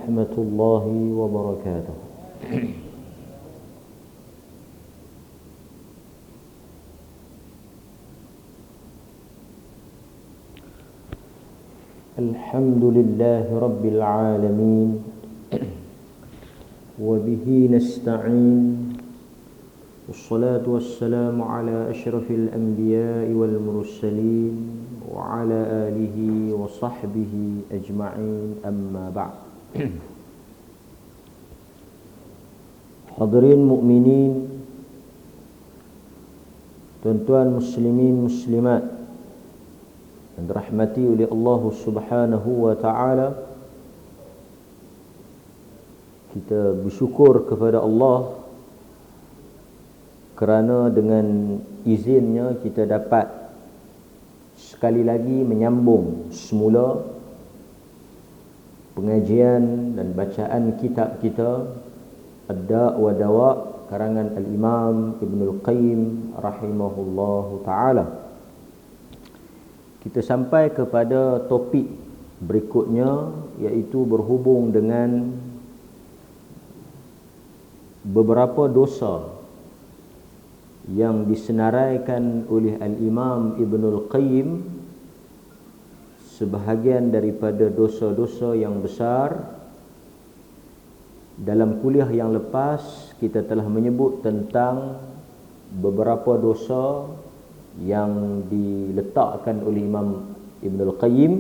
ورحمة الله وبركاته. الحمد لله رب العالمين وبه نستعين والصلاة والسلام على أشرف الأنبياء والمرسلين وعلى آله وصحبه أجمعين أما بعد. Hadirin mukminin, tuan-tuan muslimin muslimat yang dirahmati oleh Allah Subhanahu wa taala, kita bersyukur kepada Allah kerana dengan izinnya kita dapat sekali lagi menyambung semula pengajian dan bacaan kitab kita Ad-Da' wa Dawa' karangan Al-Imam Ibnul Qayyim rahimahullahu ta'ala. Kita sampai kepada topik berikutnya, iaitu berhubung dengan beberapa dosa yang disenaraikan oleh Al-Imam Ibnul Qayyim. Sebahagian daripada dosa-dosa yang besar. Dalam kuliah yang lepas kita telah menyebut tentang beberapa dosa yang diletakkan oleh Imam Ibnul Qayyim,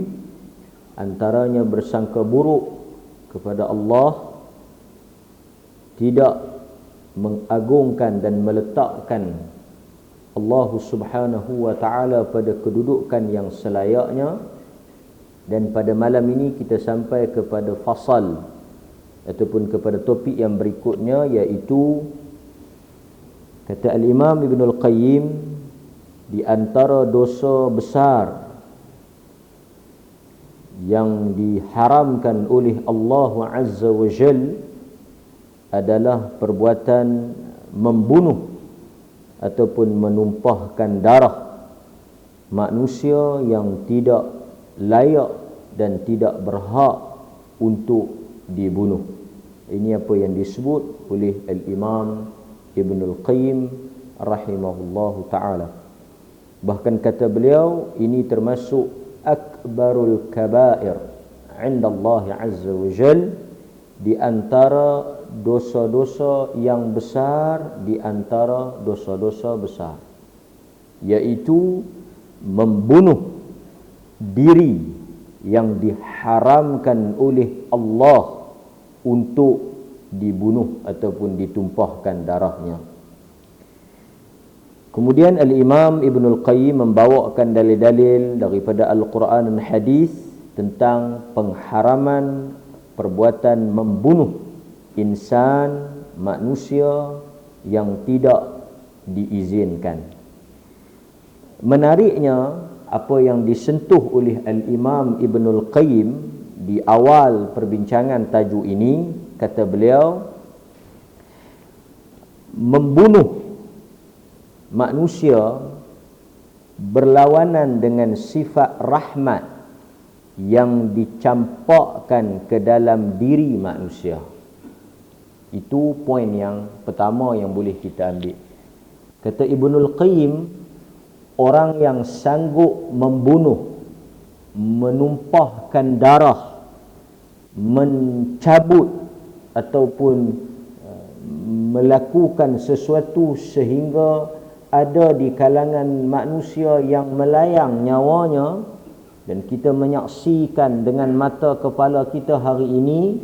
antaranya bersangka buruk kepada Allah, tidak mengagungkan dan meletakkan Allah Subhanahu wa ta'ala pada kedudukan yang selayaknya. Dan pada malam ini kita sampai kepada fasal ataupun kepada topik yang berikutnya, iaitu kata Al-Imam Ibnul Qayyim, di antara dosa besar yang diharamkan oleh Allah Azza wa Jal adalah perbuatan membunuh ataupun menumpahkan darah manusia yang tidak layak dan tidak berhak untuk dibunuh. Ini apa yang disebut oleh Al-Imam Ibnul Qayyim rahimahullahu ta'ala. Bahkan kata beliau, ini termasuk akbarul kabair 'inda Allah Azza wa Jal, di antara dosa-dosa yang besar, di antara dosa-dosa besar, iaitu membunuh diri yang diharamkan oleh Allah untuk dibunuh ataupun ditumpahkan darahnya. Kemudian Al-Imam Ibnul Qayyim membawakan dalil-dalil daripada Al-Quran dan Hadis tentang pengharaman perbuatan membunuh insan, manusia yang tidak diizinkan. Menariknya, apa yang disentuh oleh Al-Imam Ibnul Qayyim di awal perbincangan tajuk ini, kata beliau, membunuh manusia berlawanan dengan sifat rahmat yang dicampakkan ke dalam diri manusia. Itu poin yang pertama yang boleh kita ambil. Kata Ibnul Qayyim, orang yang sanggup membunuh, menumpahkan darah, mencabut ataupun melakukan sesuatu sehingga ada di kalangan manusia yang melayang nyawanya, dan kita menyaksikan dengan mata kepala kita hari ini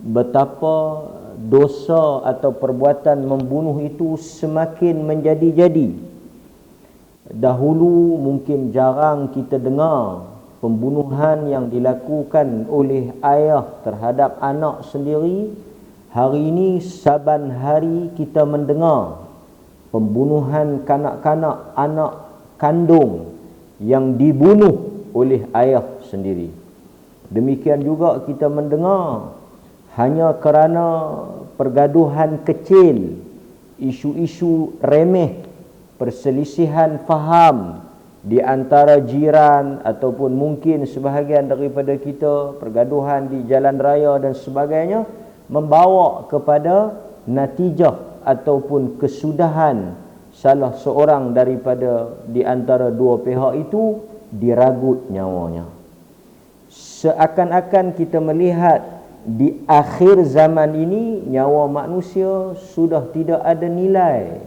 betapa dosa atau perbuatan membunuh itu semakin menjadi-jadi. Dahulu mungkin jarang kita dengar pembunuhan yang dilakukan oleh ayah terhadap anak sendiri. Hari ini saban hari kita mendengar pembunuhan kanak-kanak, anak kandung yang dibunuh oleh ayah sendiri. Demikian juga kita mendengar hanya kerana pergaduhan kecil, isu-isu remeh, perselisihan faham di antara jiran ataupun mungkin sebahagian daripada kita, pergaduhan di jalan raya dan sebagainya, membawa kepada natijah ataupun kesudahan salah seorang daripada di antara dua pihak itu diragut nyawanya. Seakan-akan kita melihat di akhir zaman ini nyawa manusia sudah tidak ada nilai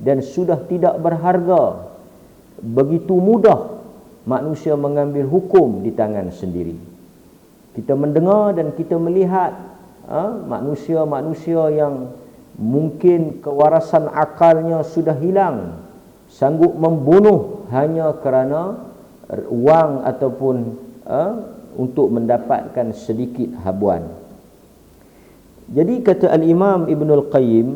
dan sudah tidak berharga. Begitu mudah manusia mengambil hukum di tangan sendiri. Kita mendengar dan kita melihat manusia-manusia yang mungkin kewarasan akalnya sudah hilang, sanggup membunuh hanya kerana wang ataupun untuk mendapatkan sedikit habuan. Jadi kata Al-Imam Ibnul Qayyim,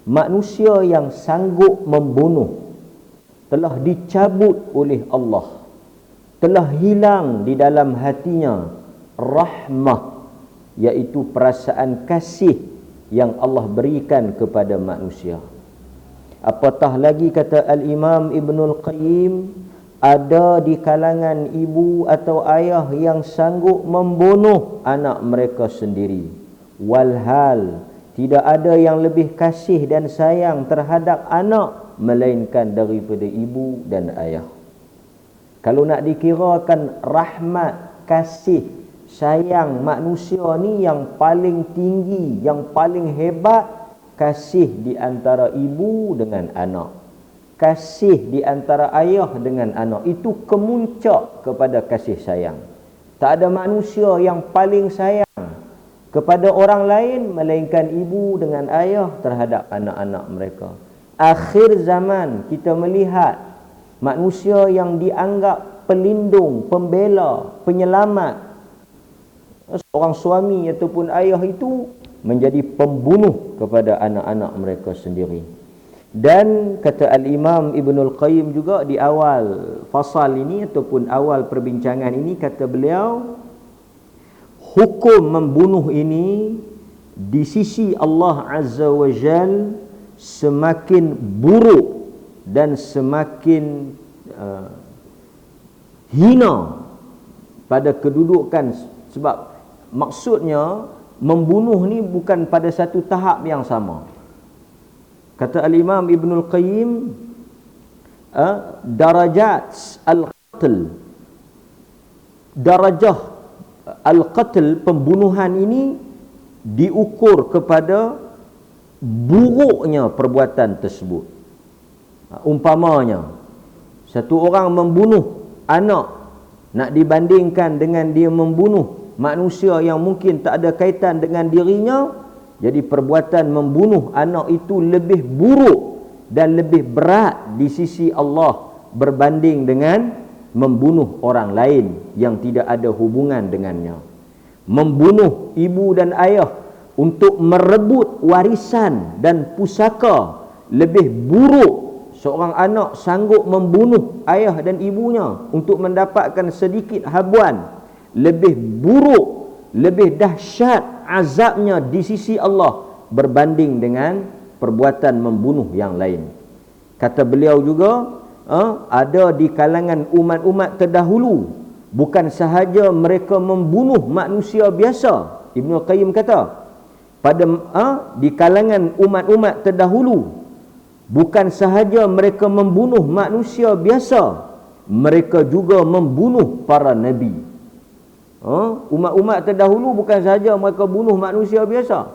manusia yang sanggup membunuh telah dicabut oleh Allah, telah hilang di dalam hatinya rahmah, iaitu perasaan kasih yang Allah berikan kepada manusia. Apatah lagi kata Al-Imam Ibnul Qayyim, ada di kalangan ibu atau ayah yang sanggup membunuh anak mereka sendiri. Walhal tidak ada yang lebih kasih dan sayang terhadap anak melainkan daripada ibu dan ayah. Kalau nak dikirakan rahmat, kasih, sayang manusia ni yang paling tinggi, yang paling hebat, kasih di antara ibu dengan anak, kasih di antara ayah dengan anak, itu kemuncak kepada kasih sayang. Tak ada manusia yang paling sayang kepada orang lain melainkan ibu dengan ayah terhadap anak-anak mereka. Akhir zaman kita melihat manusia yang dianggap pelindung, pembela, penyelamat, seorang suami ataupun ayah itu menjadi pembunuh kepada anak-anak mereka sendiri. Dan kata Al-Imam Ibnul Qayyim juga di awal fasal ini ataupun awal perbincangan ini, kata beliau, hukum membunuh ini di sisi Allah Azza wa Jal semakin buruk dan semakin hina pada kedudukan. Sebab maksudnya membunuh ni bukan pada satu tahap yang sama. Kata Al-Imam Ibnul Qayyim, darajat al-qatl, darajah al-qatl, pembunuhan ini diukur kepada buruknya perbuatan tersebut. Umpamanya satu orang membunuh anak, nak dibandingkan dengan dia membunuh manusia yang mungkin tak ada kaitan dengan dirinya, jadi perbuatan membunuh anak itu lebih buruk dan lebih berat di sisi Allah berbanding dengan membunuh orang lain yang tidak ada hubungan dengannya. Membunuh ibu dan ayah untuk merebut warisan dan pusaka lebih buruk. Seorang anak sanggup membunuh ayah dan ibunya untuk mendapatkan sedikit habuan, lebih buruk, lebih dahsyat azabnya di sisi Allah berbanding dengan perbuatan membunuh yang lain. Kata beliau juga, ada di kalangan umat-umat terdahulu bukan sahaja mereka membunuh manusia biasa. Ibnu Qayyim kata, di kalangan umat-umat terdahulu bukan sahaja mereka membunuh manusia biasa, mereka juga membunuh para nabi. Umat-umat terdahulu bukan sahaja mereka bunuh manusia biasa,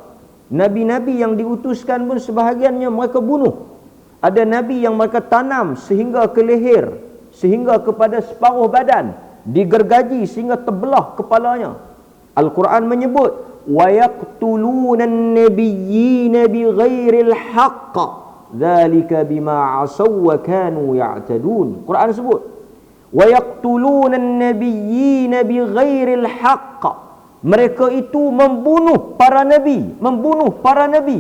nabi-nabi yang diutuskan pun sebahagiannya mereka bunuh. Ada nabi yang mereka tanam sehingga ke leher, sehingga kepada separuh badan, digergaji sehingga terbelah kepalanya. Al-Quran menyebut, wa yaqtuluna an-nabiyyina bighairil haqq dzalika bima asaw wa kanu ya'tadun. Quran sebut, wa yaqtuluna an-nabiyyina bighairil haqq, mereka itu membunuh para nabi,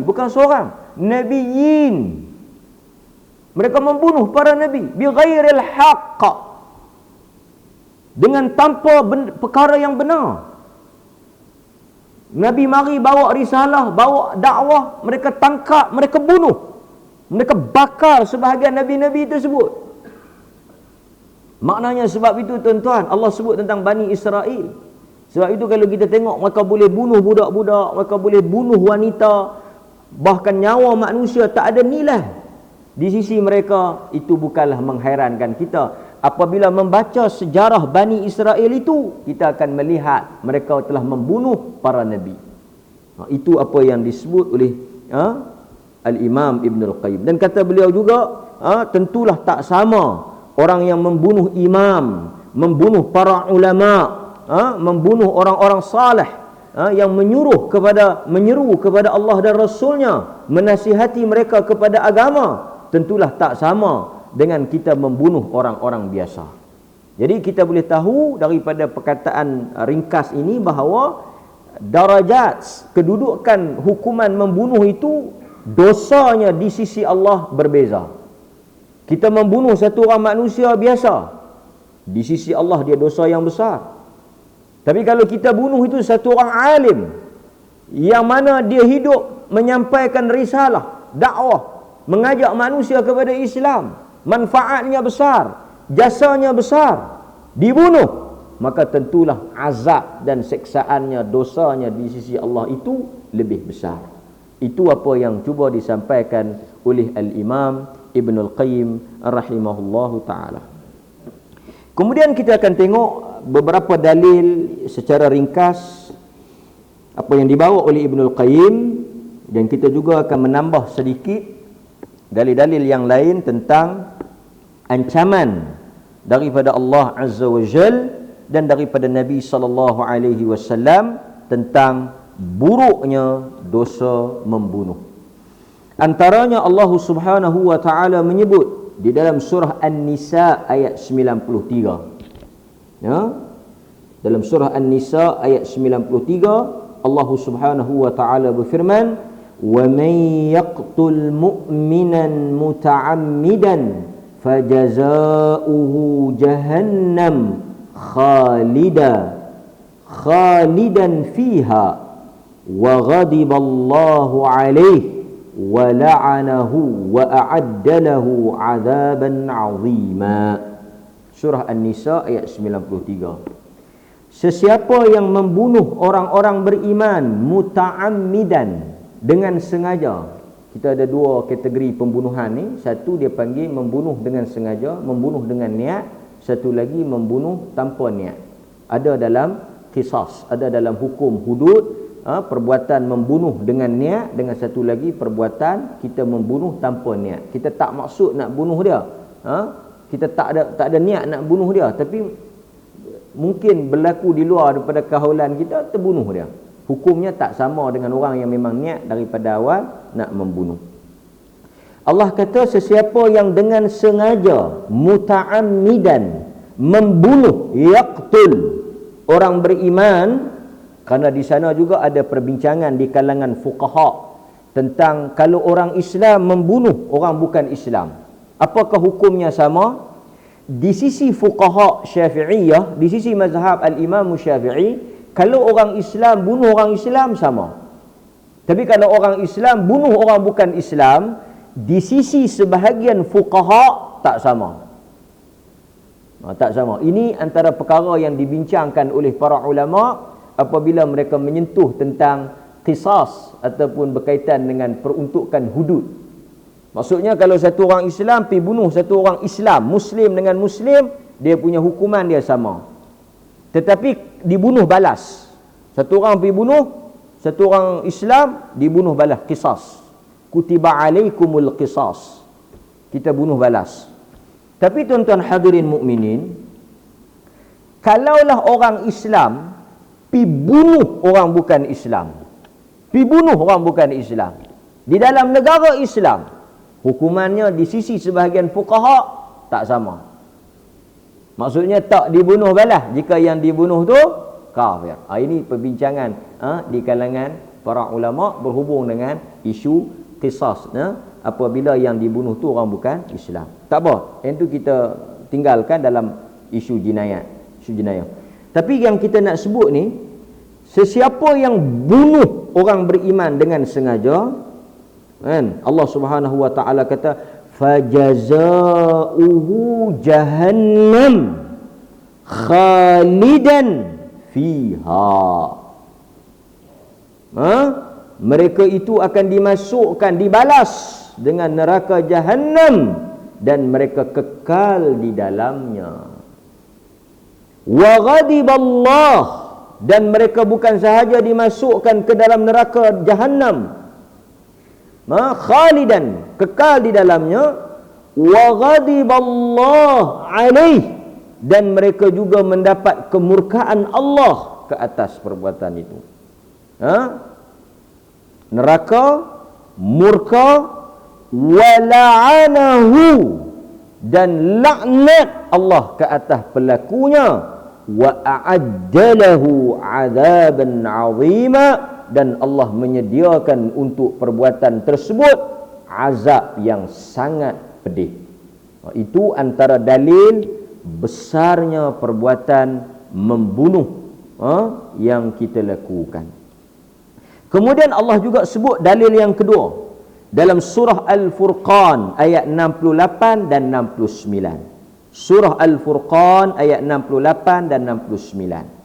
bukan seorang, nabiyyin. Mereka membunuh para nabi bighairil haqq, dengan tanpa perkara yang benar. Nabi mari bawa risalah, bawa dakwah, mereka tangkap, mereka bunuh, mereka bakar sebahagian nabi-nabi tersebut. Maknanya sebab itu tuan-tuan, Allah sebut tentang Bani Israel. Sebab itu kalau kita tengok, mereka boleh bunuh budak-budak, mereka boleh bunuh wanita, bahkan nyawa manusia tak ada nilai di sisi mereka. Itu bukanlah menghairankan kita. Apabila membaca sejarah Bani Israel itu, kita akan melihat mereka telah membunuh para nabi. Itu apa yang disebut oleh Al-Imam Ibn Al-Qayyim. Dan kata beliau juga, tentulah tak sama orang yang membunuh imam, membunuh para ulama, membunuh orang-orang saleh, yang menyeru kepada Allah dan Rasulnya, menasihati mereka kepada agama, tentulah tak sama dengan kita membunuh orang-orang biasa. Jadi kita boleh tahu daripada perkataan ringkas ini bahawa darajat, kedudukan hukuman membunuh itu, dosanya di sisi Allah berbeza. Kita membunuh satu orang manusia biasa, di sisi Allah dia dosa yang besar. Tapi kalau kita bunuh itu satu orang alim, yang mana dia hidup menyampaikan risalah, dakwah, mengajak manusia kepada Islam, manfaatnya besar, jasanya besar, dibunuh, maka tentulah azab dan seksaannya, dosanya di sisi Allah itu lebih besar. Itu apa yang cuba disampaikan oleh Al-Imam Ibn Al-Qayyim rahimahullahu ta'ala. Kemudian kita akan tengok beberapa dalil secara ringkas apa yang dibawa oleh Ibn Al-Qayyim, dan kita juga akan menambah sedikit dalil-dalil yang lain tentang ancaman daripada Allah Azza wa Jal dan daripada Nabi sallallahu alaihi wasallam tentang buruknya dosa membunuh. Antaranya Allah Subhanahu wa taala menyebut di dalam surah An-Nisa ayat 93. Ya. Dalam surah An-Nisa ayat 93, Allah Subhanahu wa taala berfirman, "Wa man yaqtul mu'minan muta'ammidan fajazaohu jahannam khalidan fiha wa ghadiballahu alaihi wa la'anahu wa a'adda lahu 'adzaban 'azima." Surah An-Nisa ayat 93. Sesiapa yang membunuh orang-orang beriman muta'ammidan, dengan sengaja. Kita ada dua kategori pembunuhan ni. Satu dia panggil membunuh dengan sengaja, membunuh dengan niat. Satu lagi membunuh tanpa niat. Ada dalam qisas, ada dalam hukum hudud, perbuatan membunuh dengan niat, dengan satu lagi perbuatan kita membunuh tanpa niat. Kita tak maksud nak bunuh dia, kita tak ada niat nak bunuh dia, tapi mungkin berlaku di luar daripada kahulan kita, terbunuh dia. Hukumnya tak sama dengan orang yang memang niat daripada awal nak membunuh. Allah kata sesiapa yang dengan sengaja muta'ammidan membunuh, yaqtul orang beriman. Kerana di sana juga ada perbincangan di kalangan fuqaha tentang kalau orang Islam membunuh orang bukan Islam, apakah hukumnya sama? Di sisi fuqaha Syafi'iyah, di sisi mazhab Al-Imam Syafi'i, kalau orang Islam bunuh orang Islam sama. Tapi kalau orang Islam bunuh orang bukan Islam, di sisi sebahagian fuqaha tak sama. Tak sama. Ini antara perkara yang dibincangkan oleh para ulama apabila mereka menyentuh tentang qisas ataupun berkaitan dengan peruntukan hudud. Maksudnya kalau satu orang Islam pergi bunuh satu orang Islam, Muslim dengan Muslim, dia punya hukuman dia sama. Tetapi dibunuh balas. Satu orang pergi bunuh satu orang Islam, dibunuh balas, qisas. Kutiba alaikumul qisas. Kita bunuh balas. Tapi tuan-tuan hadirin mukminin, kalaulah orang Islam pi bunuh orang bukan Islam, pi bunuh orang bukan Islam di dalam negara Islam, hukumannya di sisi sebahagian fuqaha tak sama. Maksudnya tak dibunuh balas jika yang dibunuh tu kafir. Ini perbincangan di kalangan para ulama berhubung dengan isu qisas, apabila yang dibunuh tu orang bukan Islam. Tak apa, yang tu kita tinggalkan dalam isu jinayat, isu jinayah. Tapi yang kita nak sebut ni, sesiapa yang bunuh orang beriman dengan sengaja, kan? Allah Subhanahu wa taala kata fajazauhu jahannam khalidan fiha. Mereka itu akan dimasukkan, dibalas dengan neraka Jahannam dan mereka kekal di dalamnya. Wa ghadiballah, dan mereka bukan sahaja dimasukkan ke dalam neraka Jahannam, khalidan, kekal di dalamnya, wa ghadiballah alaih, dan mereka juga mendapat kemurkaan Allah ke atas perbuatan itu. Neraka, murka, wala'anahu, dan laknat Allah ke atas pelakunya, wa a'addalahu 'adzaban 'azima, dan Allah menyediakan untuk perbuatan tersebut azab yang sangat pedih. Itu antara dalil besarnya perbuatan membunuh yang kita lakukan. Kemudian Allah juga sebut dalil yang kedua dalam surah Al-Furqan ayat 68 dan 69. Surah Al-Furqan ayat 68 dan 69.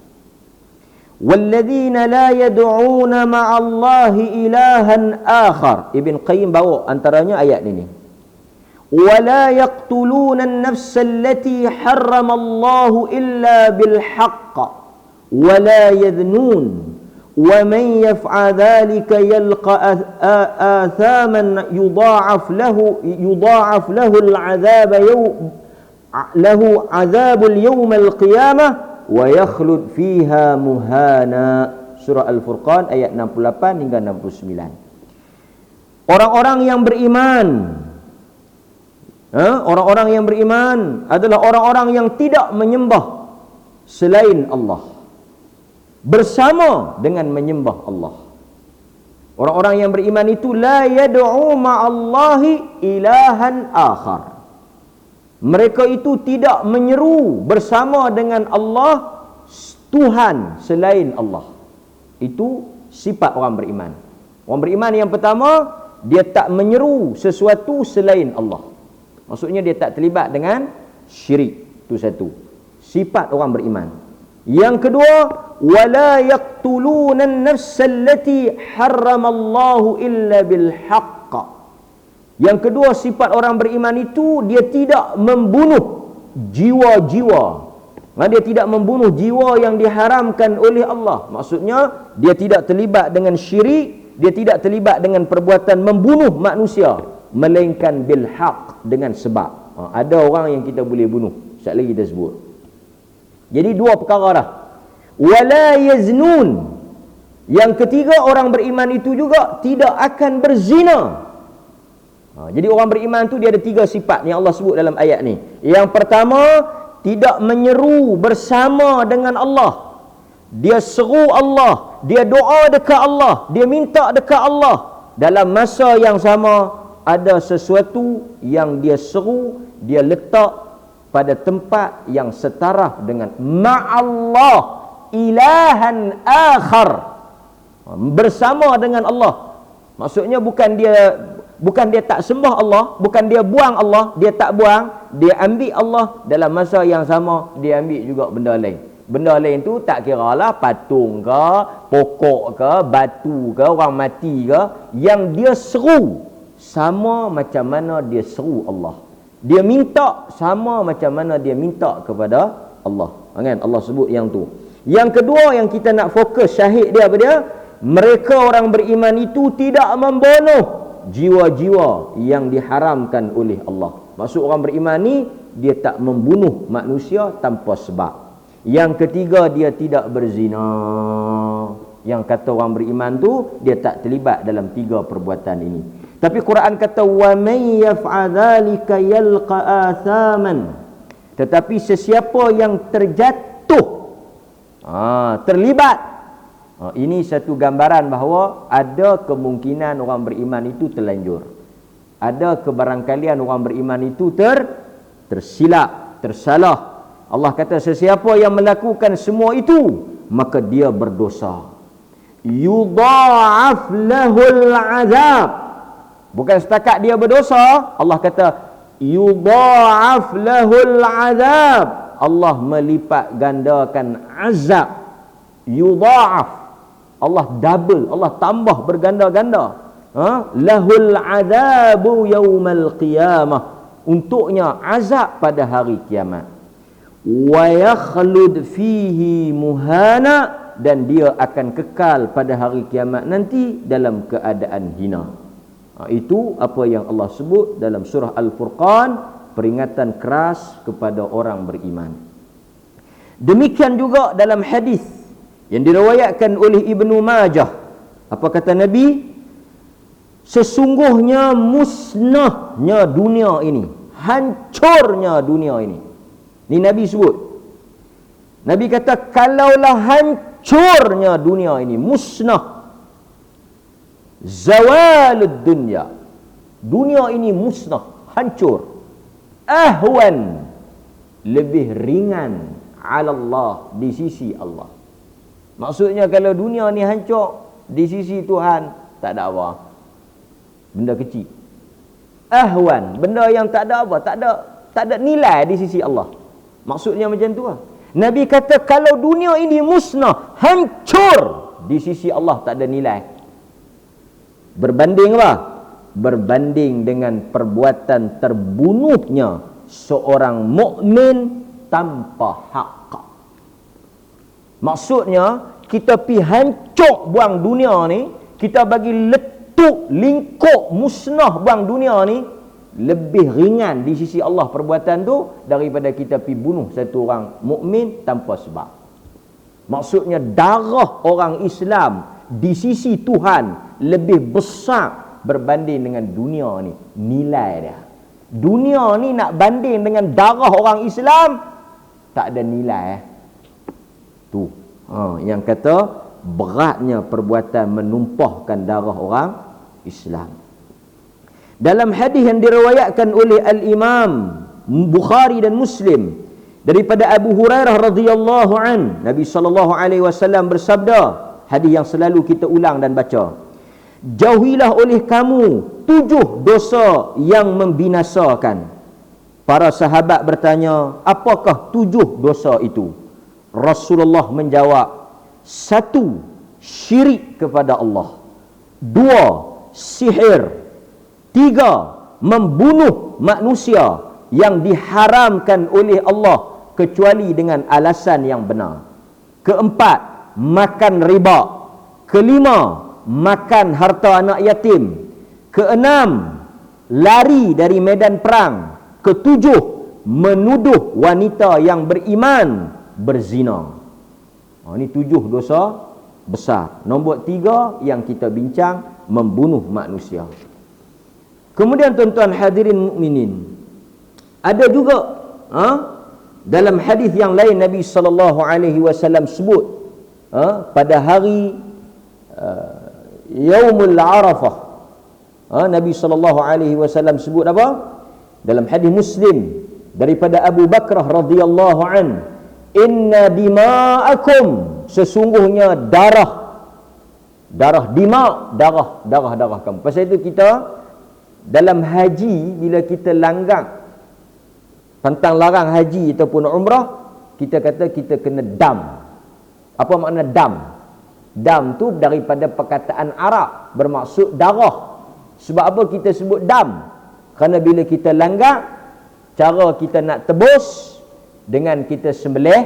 وَالَّذِينَ لَا يَدْعُونَ مَعَ اللَّهِ إِلَٰهًا آخَرَ. Ibn Qayyim bawa antaranya ayat ini. وَلَا يَقْتُلُونَ النَّفْسَ الَّتِي حَرَّمَ اللَّهُ إِلَّا بِالْحَقِّ وَلَا يَذْنُونَ وَمَنْ يَفْعَلْ ذَلِكَ يَلْقَ آثَامًا يُضَاعَفْ لَهُ عَذَابُ الْيَوْمِ الْقِيَامَةِ وَيَخْلُدْ فِيهَا مُهَانًا. Surah Al-Furqan ayat 68 hingga 69. Orang-orang yang beriman, orang-orang yang beriman adalah orang-orang yang tidak menyembah selain Allah bersama dengan menyembah Allah. Orang-orang yang beriman itu la yad'u ma'allahi ilahan akhar. Mereka itu tidak menyeru bersama dengan Allah Tuhan selain Allah. Itu sifat orang beriman. Orang beriman yang pertama, dia tak menyeru sesuatu selain Allah. Maksudnya dia tak terlibat dengan syirik. Itu satu sifat orang beriman. Yang kedua, wala yaqtuluna an-nafsa allati harramallahu illa bil haqq. Yang kedua, sifat orang beriman itu dia tidak membunuh jiwa-jiwa. Dia tidak membunuh jiwa yang diharamkan oleh Allah. Maksudnya dia tidak terlibat dengan syirik, dia tidak terlibat dengan perbuatan membunuh manusia, melainkan bil haqq, dengan sebab. Ada orang yang kita boleh bunuh, sekali lagi kita sebut. Jadi dua perkara dah. Wala yaznun. Yang ketiga, orang beriman itu juga tidak akan berzina. Jadi orang beriman tu dia ada tiga sifat yang Allah sebut dalam ayat ni. Yang pertama, tidak menyeru bersama dengan Allah. Dia seru Allah, dia doa dekat Allah, dia minta dekat Allah. Dalam masa yang sama, ada sesuatu yang dia seru, dia letak pada tempat yang setara dengan ma'allah ilahan akhar, bersama dengan Allah. Maksudnya bukan dia tak sembah Allah, bukan dia buang Allah, dia tak buang, dia ambil Allah, dalam masa yang sama dia ambil juga benda lain. Benda lain tu tak kira lah patung ke, pokok ke, batu ke, orang mati ke, yang dia seru sama macam mana dia seru Allah. Dia minta sama macam mana dia minta kepada Allah. Kan? Allah sebut yang tu. Yang kedua yang kita nak fokus syahid dia apa dia? Mereka orang beriman itu tidak membunuh jiwa-jiwa yang diharamkan oleh Allah. Maksud orang beriman ni, dia tak membunuh manusia tanpa sebab. Yang ketiga, dia tidak berzina. Yang kata orang beriman tu, dia tak terlibat dalam tiga perbuatan ini. Tapi Quran kata wa may yaf'al dzalika yalqa athaman. Tetapi sesiapa yang terjatuh, terlibat, ini satu gambaran bahawa ada kemungkinan orang beriman itu terlanjur. Ada kebarangkalian orang beriman itu tersilap, tersalah. Allah kata sesiapa yang melakukan semua itu, maka dia berdosa. Yudha'af lahul azab. Bukan setakat dia berdosa, Allah kata yudha'af lahul azab. Allah melipat gandakan azab. Yudha'af. Allah double, Allah tambah berganda-ganda. Lahul azabu yaumal qiyamah. Untuknya azab pada hari kiamat. Wa yakhlud fihi muhana, dan dia akan kekal pada hari kiamat nanti dalam keadaan hina. Itu apa yang Allah sebut dalam surah Al-Furqan, peringatan keras kepada orang beriman. Demikian juga dalam hadis yang diriwayatkan oleh Ibnu Majah. Apa kata Nabi? Sesungguhnya musnahnya dunia ini, hancurnya dunia ini. Ni Nabi sebut. Nabi kata kalaulah hancurnya dunia ini, musnah, zawalud dunya, dunia ini musnah, hancur, ahwan, lebih ringan ala Allah, di sisi Allah. Maksudnya kalau dunia ni hancur, di sisi Tuhan tak ada apa, benda kecil. Ahwan, benda yang tak ada apa, tak ada nilai di sisi Allah. Maksudnya macam tu lah. Nabi kata kalau dunia ini musnah, hancur, di sisi Allah tak ada nilai. Berbanding apa? Berbanding dengan perbuatan terbunuhnya seorang mukmin tanpa hak. Maksudnya kita pi hancur buang dunia ni, kita bagi letup, lingkup, musnah buang dunia ni, lebih ringan di sisi Allah perbuatan tu daripada kita pi bunuh satu orang mukmin tanpa sebab. Maksudnya darah orang Islam di sisi Tuhan lebih besar berbanding dengan dunia ni, nilai dia. Dunia ni nak banding dengan darah orang Islam, tak ada nilai. Tu yang kata beratnya perbuatan menumpahkan darah orang Islam. Dalam hadis yang diriwayatkan oleh Al-Imam Bukhari dan Muslim daripada Abu Hurairah radhiyallahu an, Nabi sallallahu alaihi wasallam bersabda, hadis yang selalu kita ulang dan baca, jauhilah oleh kamu 7 dosa yang membinasakan. Para sahabat bertanya, apakah 7 dosa itu? Rasulullah menjawab, 1, syirik kepada Allah. 2, sihir. 3, membunuh manusia yang diharamkan oleh Allah kecuali dengan alasan yang benar. 4, makan riba. 5, makan harta anak yatim. 6, lari dari medan perang. 7, menuduh wanita yang beriman berzina. Ini 7 dosa besar. Nombor 3 yang kita bincang, membunuh manusia. Kemudian tuan-tuan hadirin mukminin, ada juga dalam hadis yang lain Nabi sallallahu alaihi wasallam sebut pada hari Yaumul Arafah. Nabi sallallahu alaihi wasallam sebut apa? Dalam hadis Muslim daripada Abu Bakrah radhiyallahu an, inna dima'akum, sesungguhnya darah dima', darah kamu. Pasal itu kita dalam haji, bila kita langgar pantang larang haji ataupun umrah, kita kata kita kena dam. Apa makna dam? Dam tu daripada perkataan Arab, bermaksud darah. Sebab apa kita sebut dam? Kerana bila kita langgar, cara kita nak tebus dengan kita sembelih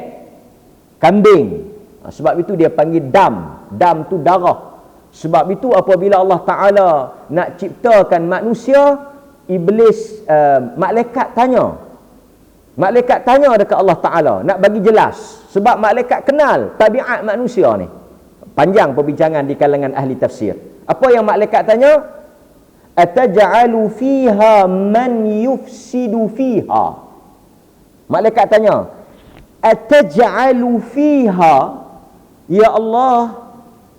kambing. Sebab itu dia panggil dam. Dam tu darah. Sebab itu apabila Allah Ta'ala nak ciptakan manusia, Iblis, malaikat tanya dekat Allah Ta'ala, nak bagi jelas. Sebab malaikat kenal tabiat manusia ni. Panjang perbincangan di kalangan ahli tafsir. Apa yang malaikat tanya? Ataj'alu fiha man yufsidu fiha. Malaikat tanya, ataj'alu fiha, ya Allah,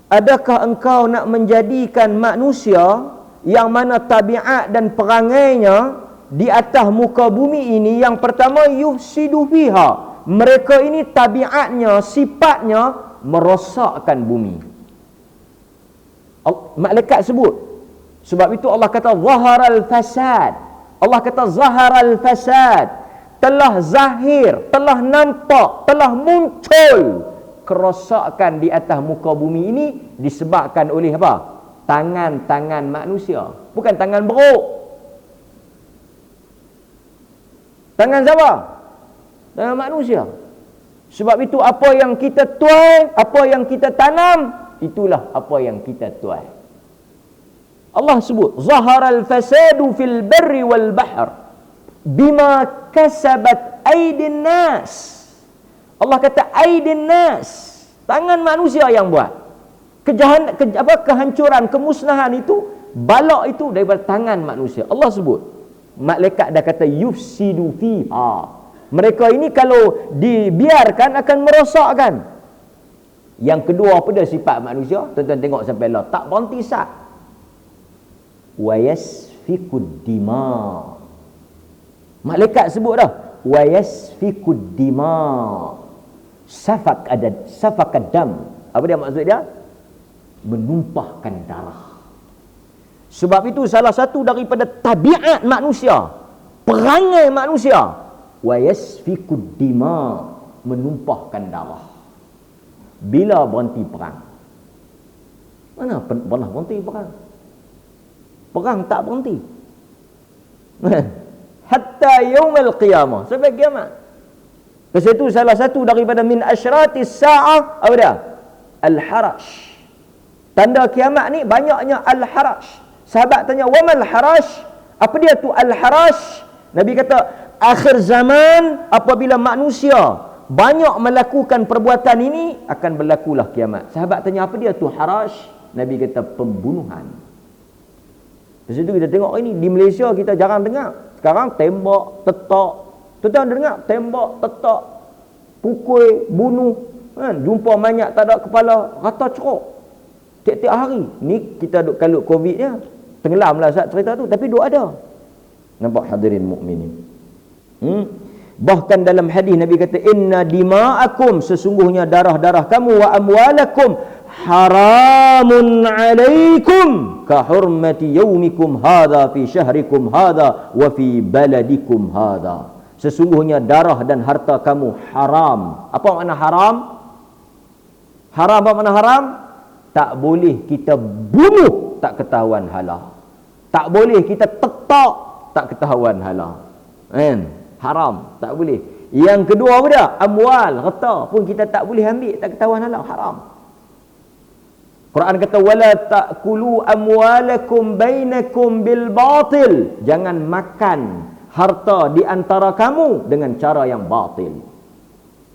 adakah engkau nak menjadikan manusia yang mana tabiat dan perangainya di atas muka bumi ini, yang pertama yufsidu fiha, mereka ini tabiatnya, sifatnya merosakkan bumi. Malaikat sebut, Sebab itu Allah kata zaharal fasad. Allah kata zaharal fasad. Telah zahir, telah nampak, telah muncul kerosakan di atas muka bumi ini disebabkan oleh apa? Tangan-tangan manusia. Bukan tangan beruk. Tangan siapa? Tangan manusia. Sebab itu apa yang kita tuai, apa yang kita tanam, itulah apa yang kita tuai. Allah sebut zaharal fasadu fil barri wal bahr bima kasabat aidin nas. Allah kata aidin nas, tangan manusia yang buat. Kehancuran, kemusnahan itu, balak itu daripada tangan manusia. Allah sebut. Malaikat dah kata yufsidu fiha. Mereka ini kalau dibiarkan akan merosakkan. Yang kedua, apa dia sifat manusia? Tuan-tuan tengok sampai lah, tak berhenti sat. Wa yasfikud dima. Malaikat sebut dah, wa yasfikud dima. Safakad dam. Apa dia maksud dia? Menumpahkan darah. Sebab itu salah satu daripada tabiat manusia, perangai manusia, wa yasfikud dima, menumpahkan darah. Bila berhenti perang? Mana pernah berhenti perang? Perang tak berhenti. Hatta yaumil qiyamah, sampai kiamat. Sebab itu salah satu daripada min asyratis sa'ah, apa dia? Al-harash. Tanda kiamat ni banyaknya al-harash. Sahabat tanya, wa mal harash? Apa dia tu al-harash? Nabi kata, akhir zaman apabila manusia banyak melakukan perbuatan ini, akan berlakulah kiamat. Sahabat tanya, apa dia tu harash? Nabi kata, pembunuhan. Di situ kita tengok ini di Malaysia kita jarang dengar. Sekarang tembak, tetak. Tuan-tuan dengar tembak, tetak, pukul, bunuh, kan? Jumpa mayat tak ada kepala, rata ceruk. Tiap-tiap hari. Ni kita duk kalut COVID je. Tenggelamlah saat cerita tu, tapi duk ada. Nampak hadirin mukminin. Bahkan dalam hadis Nabi kata, inna dima'akum, sesungguhnya darah-darah kamu, wa amwalakum haramun alaikum ka hurmati yaumikum hadha fi syahrikum hadha wa fi baladikum hadha. Sesungguhnya darah dan harta kamu haram. Apa makna haram? Haram apa makna haram? Tak boleh kita bunuh tak ketahuan halah. Tak boleh kita tetak tak ketahuan halah. Kan? Haram, tak boleh. Yang kedua apa dia? Amwal, harta pun kita tak boleh ambil tak ketahuan halah, haram. Quran kata wala ta'kulu amwalakum bainakum bil batil. Jangan makan harta di antara kamu dengan cara yang batil.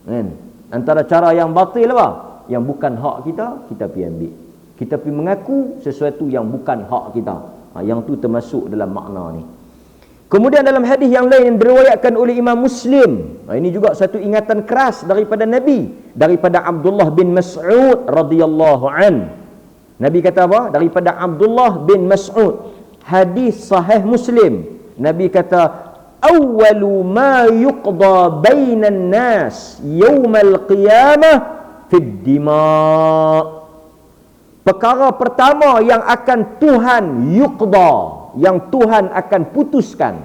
Kan? Antara cara yang batil apa? Yang bukan hak kita, kita pergi ambil. Kita pergi mengaku sesuatu yang bukan hak kita. Yang tu termasuk dalam makna ni. Kemudian dalam hadis yang lain yang diriwayatkan oleh Imam Muslim, ini juga satu ingatan keras daripada Nabi, daripada Abdullah bin Mas'ud radhiyallahu an. Nabi kata apa? Daripada Abdullah bin Mas'ud, hadis sahih Muslim. Nabi kata, awwalu ma yuqda bainan nas yaumal qiyamah fid dima'. Perkara pertama yang akan Tuhan yuqda, yang Tuhan akan putuskan,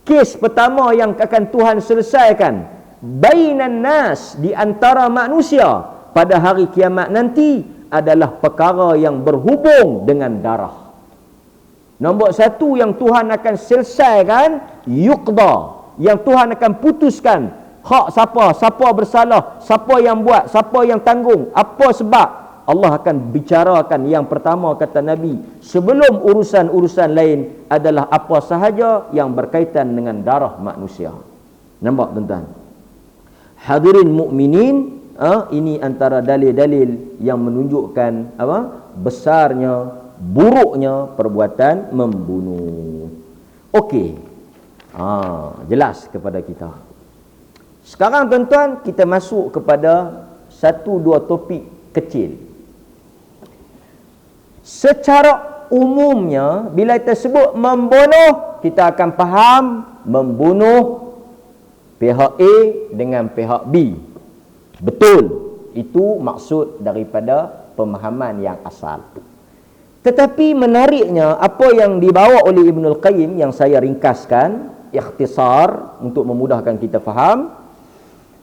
kes pertama yang akan Tuhan selesaikan, bainan nas, di antara manusia pada hari kiamat nanti, adalah perkara yang berhubung dengan darah. Nombor satu yang Tuhan akan selesaikan, yuqda, yang Tuhan akan putuskan hak siapa bersalah, siapa yang buat, siapa yang tanggung, apa sebab. Allah akan bicarakan yang pertama, kata Nabi, sebelum urusan-urusan lain, adalah apa sahaja yang berkaitan dengan darah manusia. Nampak tuan-tuan? Hadirin mukminin, ini antara dalil-dalil yang menunjukkan apa? Besarnya, buruknya perbuatan membunuh. Okey. Jelas kepada kita. Sekarang tuan-tuan, kita masuk kepada satu dua topik kecil. Secara umumnya, bila kita sebut membunuh, kita akan faham membunuh pihak A dengan pihak B. Betul, itu maksud daripada pemahaman yang asal. Tetapi menariknya, apa yang dibawa oleh Ibnul Qayyim yang saya ringkaskan, ikhtisar untuk memudahkan kita faham,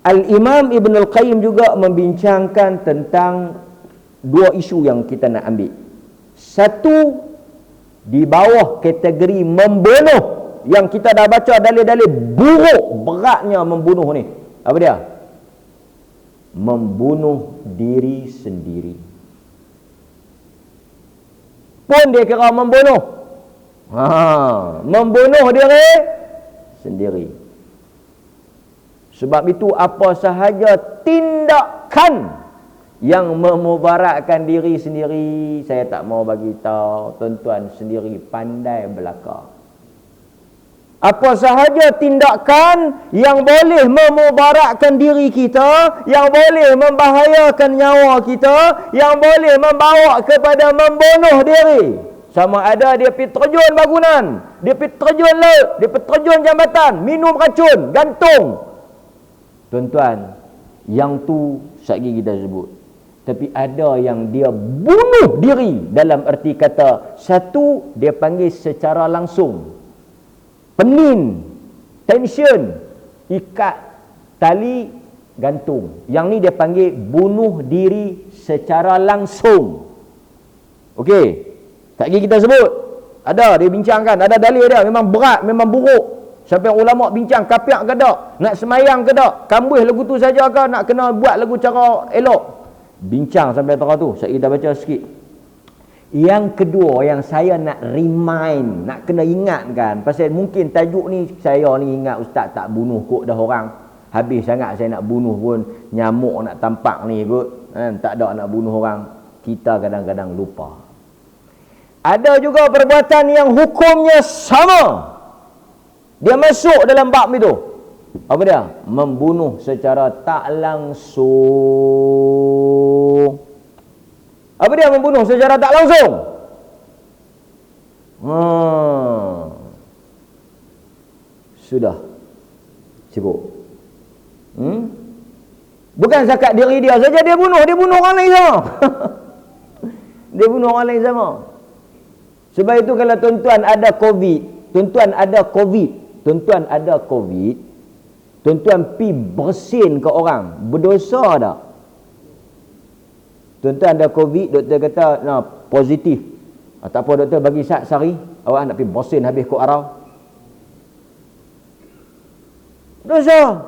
Al-Imam Ibnul Qayyim juga membincangkan tentang dua isu yang kita nak ambil. Satu, di bawah kategori membunuh, yang kita dah baca dalil-dalil buruk beratnya membunuh ni. Apa dia? Membunuh diri sendiri. Pun dia kira membunuh. Membunuh diri sendiri. Sebab itu apa sahaja tindakan yang memubarakkan diri sendiri, saya tak mau bagi tahu, tuan-tuan sendiri pandai belaka. Apa sahaja tindakan yang boleh memubarakkan diri kita, yang boleh membahayakan nyawa kita, yang boleh membawa kepada membunuh diri. Sama ada dia pergi terjun bangunan, dia pergi terjun laut, dia pergi terjun jambatan, minum racun, gantung. Tuan-tuan, yang tu sekali kita sebut. Tapi ada yang dia bunuh diri dalam erti kata, satu, dia panggil secara langsung. Penin, tension, ikat tali, gantung. Yang ni dia panggil bunuh diri secara langsung. Okey, tak lagi kita sebut. Ada, dia bincangkan, ada dalil dia, memang berat, memang buruk. Sampai ulama bincang, kapiak ke tak? Nak semayang ke tak? Kambuh lagu tu saja ke? Nak kena buat lagu cara elok? Bincang sampai tengah tu. Saya dah baca sikit. Yang kedua yang saya nak remind, nak kena ingatkan, pasal mungkin tajuk ni saya ni ingat ustaz tak bunuh kot dah orang. Habis sangat saya nak bunuh pun nyamuk nak tampak ni kot. Tak ada nak bunuh orang. Kita kadang-kadang lupa. Ada juga perbuatan yang hukumnya sama. Dia masuk dalam bab itu. Apa dia? Membunuh secara tak langsung. Apa dia membunuh secara tak langsung? Sudah. Cukup. Bukan zakat diri dia saja dia bunuh orang lain sama. Dia bunuh orang lain sama. Sebab itu kalau tuan-tuan ada COVID, tuan-tuan pi bersin ke orang, berdosa tak? Tuan-tuan ada COVID, doktor kata positif. Tak apa doktor bagi sehari, awak nak pergi bersin habis kot arau. Dosa.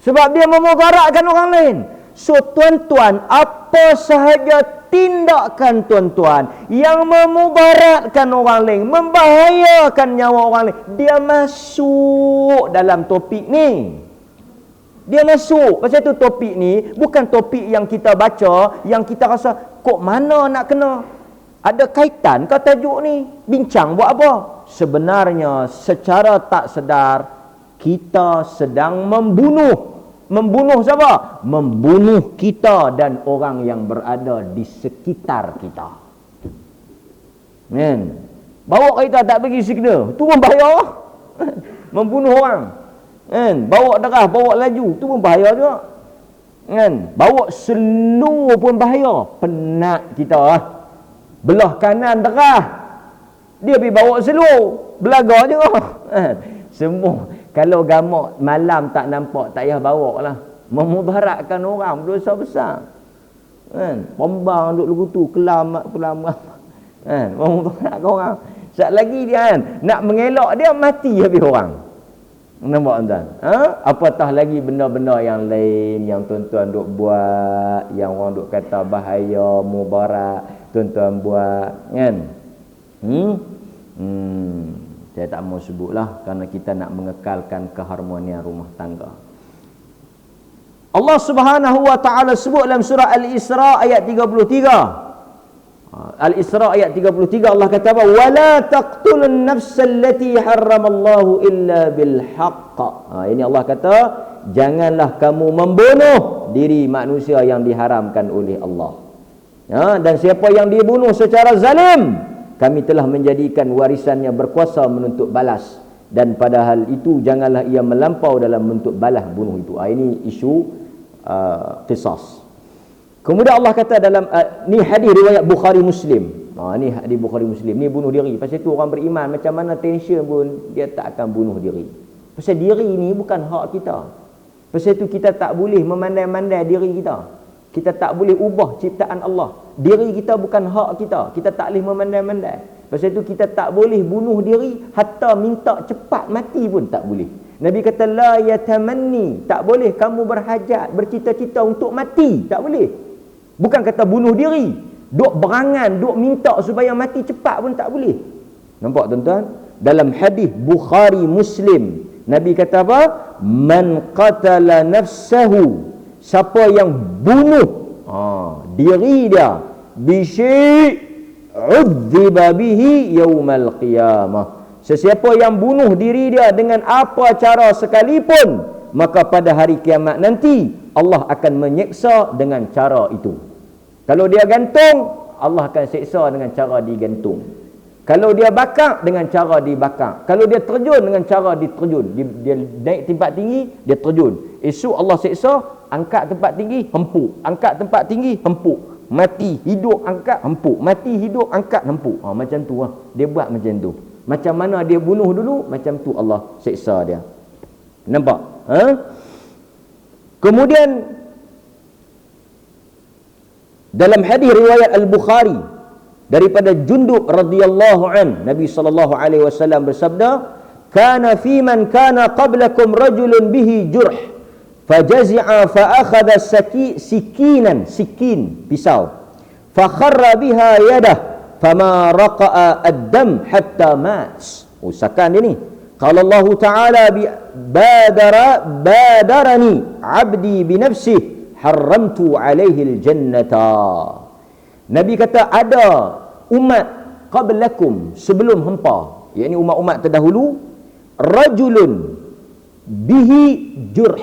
Sebab dia memudaratkan orang lain. So tuan-tuan, apa sahaja tindakan tuan-tuan yang memudaratkan orang lain, membahayakan nyawa orang lain, dia masuk dalam topik ni. Dia masuk. Pasal tu topik ni bukan topik yang kita baca, yang kita rasa kok mana nak kena. Ada kaitan ke tajuk ni? Bincang buat apa? Sebenarnya secara tak sedar kita sedang membunuh. Membunuh siapa? Membunuh kita dan orang yang berada di sekitar kita. Kan? Bawa kereta tak bagi signal, tu pun bahaya. Membunuh orang. Kan? Bawa darah, bawa laju, tu pun bahaya juga. Kan? Bawa slow pun bahaya. Penat kita. Belah kanan darah, dia pergi bawa slow, belaga juga. Semua. Kalau gamak malam tak nampak, tak payah bawa lah. Memudaratkan orang, dosa besar. Kan? Pombang duduk lagu tu, kelam. Kan? Memudaratkan orang. Sekejap lagi dia kan, nak mengelak dia, mati habis orang. Nampak tuan? Apatah lagi benda-benda yang lain yang tuan-tuan duk buat, yang orang duk kata bahaya, mudarat, tuan-tuan buat. Kan? Saya tak mau sebutlah kerana kita nak mengekalkan keharmonian rumah tangga. Allah Subhanahu wa taala sebut dalam surah Al-Isra ayat 33. Al-Isra ayat 33 Allah kata apa? Wala taqtulun nafsal lati harramallahu illa bil haqq. Ini Allah kata janganlah kamu membunuh diri manusia yang diharamkan oleh Allah. Dan siapa yang dibunuh secara zalim, kami telah menjadikan warisannya berkuasa menuntut balas, dan padahal itu janganlah ia melampau dalam menuntut balas bunuh itu. Ini isu qisas. Kemudian Allah kata dalam ni hadis riwayat Bukhari Muslim. Ni hadis Bukhari Muslim. Ni bunuh diri. Pasal tu orang beriman macam mana tension pun dia tak akan bunuh diri. Pasal diri ni bukan hak kita. Pasal tu kita tak boleh memandai-mandai diri kita. Kita tak boleh ubah ciptaan Allah. Diri kita bukan hak kita. Kita tak boleh memandai-mandai. Pasal tu kita tak boleh bunuh diri, hatta minta cepat mati pun tak boleh. Nabi kata la yatamanni, tak boleh kamu berhajat, bercita-cita untuk mati, tak boleh. Bukan kata bunuh diri. Duk berangan, duk minta supaya mati cepat pun tak boleh. Nampak tuan-tuan? Dalam hadis Bukhari Muslim, Nabi kata apa? Man qatala nafsahu, siapa yang bunuh diri dia, bisyai udziba bihi yaumal qiyamah. Sesiapa yang bunuh diri dia dengan apa cara sekalipun, maka pada hari kiamat nanti Allah akan menyeksa dengan cara itu. Kalau dia gantung, Allah akan seksa dengan cara digantung. Kalau dia bakar, dengan cara dibakar. Kalau dia terjun, dengan cara diterjun. Dia naik tempat tinggi, dia terjun. Esok Allah seksa, angkat tempat tinggi, hempuk. Angkat tempat tinggi, hempuk. Mati, hidup, angkat, hempuk. Mati, hidup, angkat, hempuk. Macam tu lah. Dia buat macam tu. Macam mana dia bunuh dulu, macam tu Allah seksa dia. Nampak? Kemudian dalam hadis riwayat Al-Bukhari daripada Jundub radhiyallahu an, Nabi sallallahu alaihi wasallam bersabda, "Kana fi man kana qablakum rajulun bihi jurh, fajazi'a fa akhadha sikinan, pisau, fa kharra biha yadah, fama raqa'a ad-dam hatta mat." Usakan dia ni. Qala Allah Ta'ala badarani 'abdi bi nafsihi haramtu alaihi al-jannata. Nabi kata ada umat qablakum, sebelum hampa, yakni umat-umat terdahulu, rajulun bihi jurh,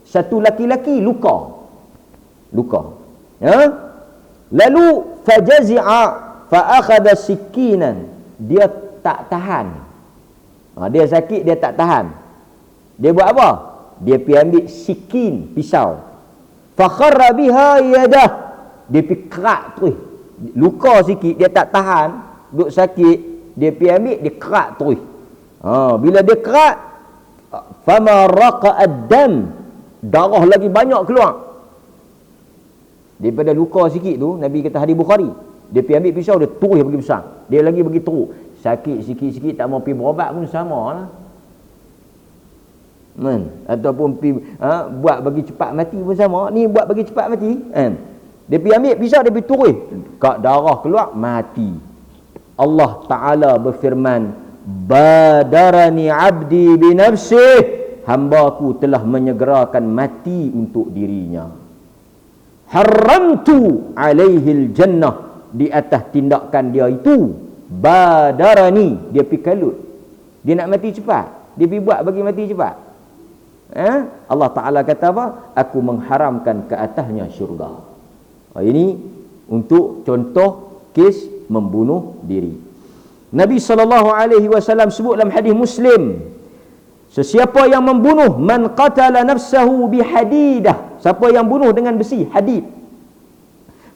satu laki-laki luka. Lalu fajazi'a fa akhadha sikinan, dia tak tahan. Dia sakit, dia tak tahan. Dia buat apa? Dia pergi ambil sikin, pisau. Fakharra biha yadah, dia pergi kerak terus. Luka sikit, dia tak tahan, duk sakit, dia pergi ambil, dia kerak terus. Bila dia kerak, fama raqa'ad dam, darah lagi banyak keluar. Daripada luka sikit tu, Nabi kata hadis Bukhari, dia pergi ambil pisau, dia terus bagi besar. Dia lagi bagi teruk. Sakit sikit-sikit tak mau pergi berobat pun sama lah. Ataupun buat bagi cepat mati pun sama. Ni buat bagi cepat mati, dia pergi ambil pisau, dia pergi turun, kat darah keluar, mati. Allah Ta'ala berfirman, badarani abdi binafsih, hambaku telah menyegerakan mati untuk dirinya. Haramtu alaihil jannah, di atas tindakan dia itu, badarani, dia pergi kalut, dia nak mati cepat, dia pergi buat bagi mati cepat. Allah Ta'ala kata apa? Aku mengharamkan ke atasnya syurga. Ini untuk contoh kes membunuh diri. Nabi SAW sebut dalam hadis Muslim, sesiapa yang membunuh, man qatala nafsahu bihadidah, siapa yang bunuh dengan besi, hadid,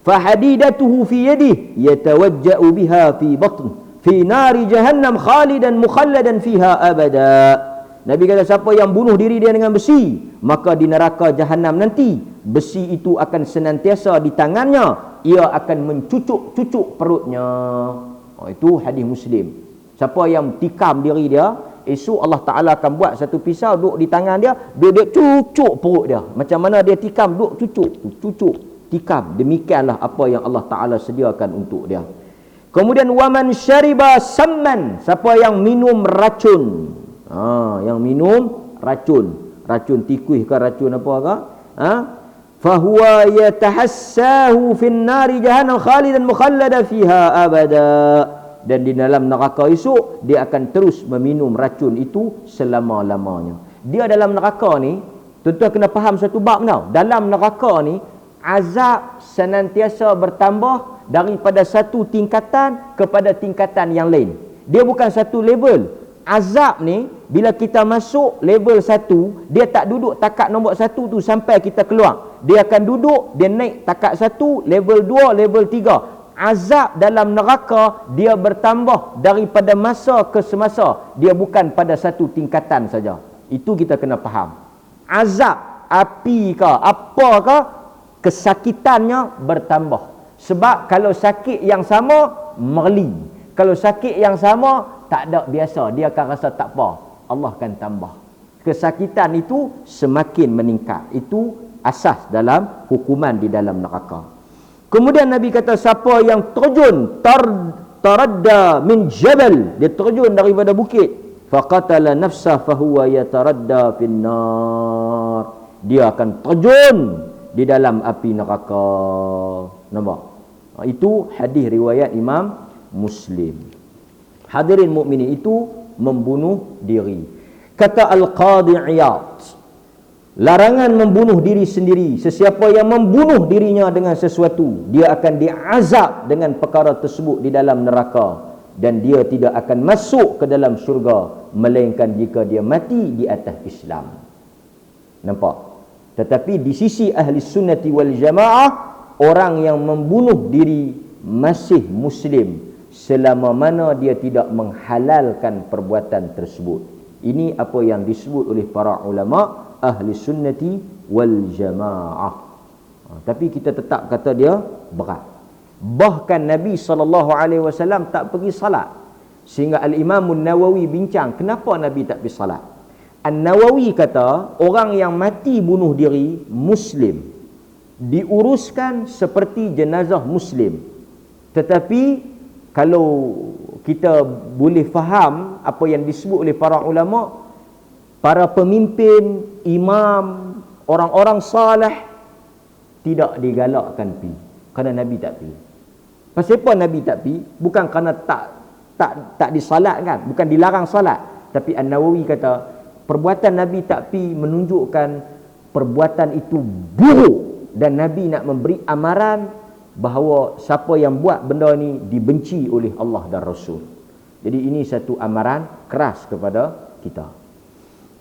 fa hadidatuhu fi yadihi yatawajja'u biha fi batn fi nari jahannam khalidan mukhalladan fiha abada. Nabi kata siapa yang bunuh diri dia dengan besi, maka di neraka jahanam nanti besi itu akan senantiasa di tangannya, ia akan mencucuk-cucuk perutnya. Itu hadis Muslim. Siapa yang tikam diri dia, esok Allah Ta'ala akan buat satu pisau duduk di tangan dia, dia cucuk perut dia. Macam mana dia tikam, duduk cucuk, tikam. Demikianlah apa yang Allah Ta'ala sediakan untuk dia. Kemudian waman syariba samman, siapa yang minum racun. Yang minum racun tikus ke racun apa ke, fahuwa yatahassahu fin nari jahannam khalidan mukhallada fiha abada, dan di dalam neraka esok dia akan terus meminum racun itu selama-lamanya. Dia dalam neraka ni, tuan-tuan kena faham satu bab tau. Dalam neraka ni azab senantiasa bertambah daripada satu tingkatan kepada tingkatan yang lain. Dia bukan satu level. Azab ni, bila kita masuk level 1, dia tak duduk takat nombor 1 tu sampai kita keluar. Dia akan duduk, dia naik takat 1, level 2, level 3. azab dalam neraka dia bertambah daripada masa ke semasa. Dia bukan pada satu tingkatan saja. Itu kita kena faham. Azab api ke apa ke, kesakitannya bertambah. Sebab kalau sakit yang sama merli, kalau sakit yang sama tak ada biasa, dia akan rasa tak apa. Allah akan tambah. Kesakitan itu semakin meningkat. Itu asas dalam hukuman di dalam neraka. Kemudian Nabi kata, siapa yang terjun taradda min jabal, dia terjun daripada bukit, faqatala nafsah fahuwa yataradda finnar, dia akan terjun di dalam api neraka. Nampak? Itu hadis riwayat Imam Muslim. Hadirin mukminin, itu membunuh diri. Kata Al-Qadhi Iyad, larangan membunuh diri sendiri. Sesiapa yang membunuh dirinya dengan sesuatu, dia akan diazab dengan perkara tersebut di dalam neraka, dan dia tidak akan masuk ke dalam syurga melainkan jika dia mati di atas Islam. Nampak? Tetapi di sisi ahli sunnati wal jamaah, orang yang membunuh diri masih muslim selama mana dia tidak menghalalkan perbuatan tersebut. Ini apa yang disebut oleh para ulama ahli sunnati wal jamaah. Tapi kita tetap kata dia berat. Bahkan Nabi SAW tak pergi salat. Sehingga Al-Imam Nawawi bincang, kenapa Nabi tak pergi salat? An-Nawawi kata, orang yang mati bunuh diri muslim diuruskan seperti jenazah muslim. Tetapi kalau kita boleh faham apa yang disebut oleh para ulama, para pemimpin, imam, orang-orang salih tidak digalakkan pi, kerana Nabi tak pi. Pasal apa Nabi tak pi? Bukan kerana tak disalatkan, bukan dilarang salat, tapi An-Nawawi kata perbuatan Nabi tak pi menunjukkan perbuatan itu buruk, dan Nabi nak memberi amaran bahawa siapa yang buat benda ni dibenci oleh Allah dan Rasul. Jadi ini satu amaran keras kepada kita.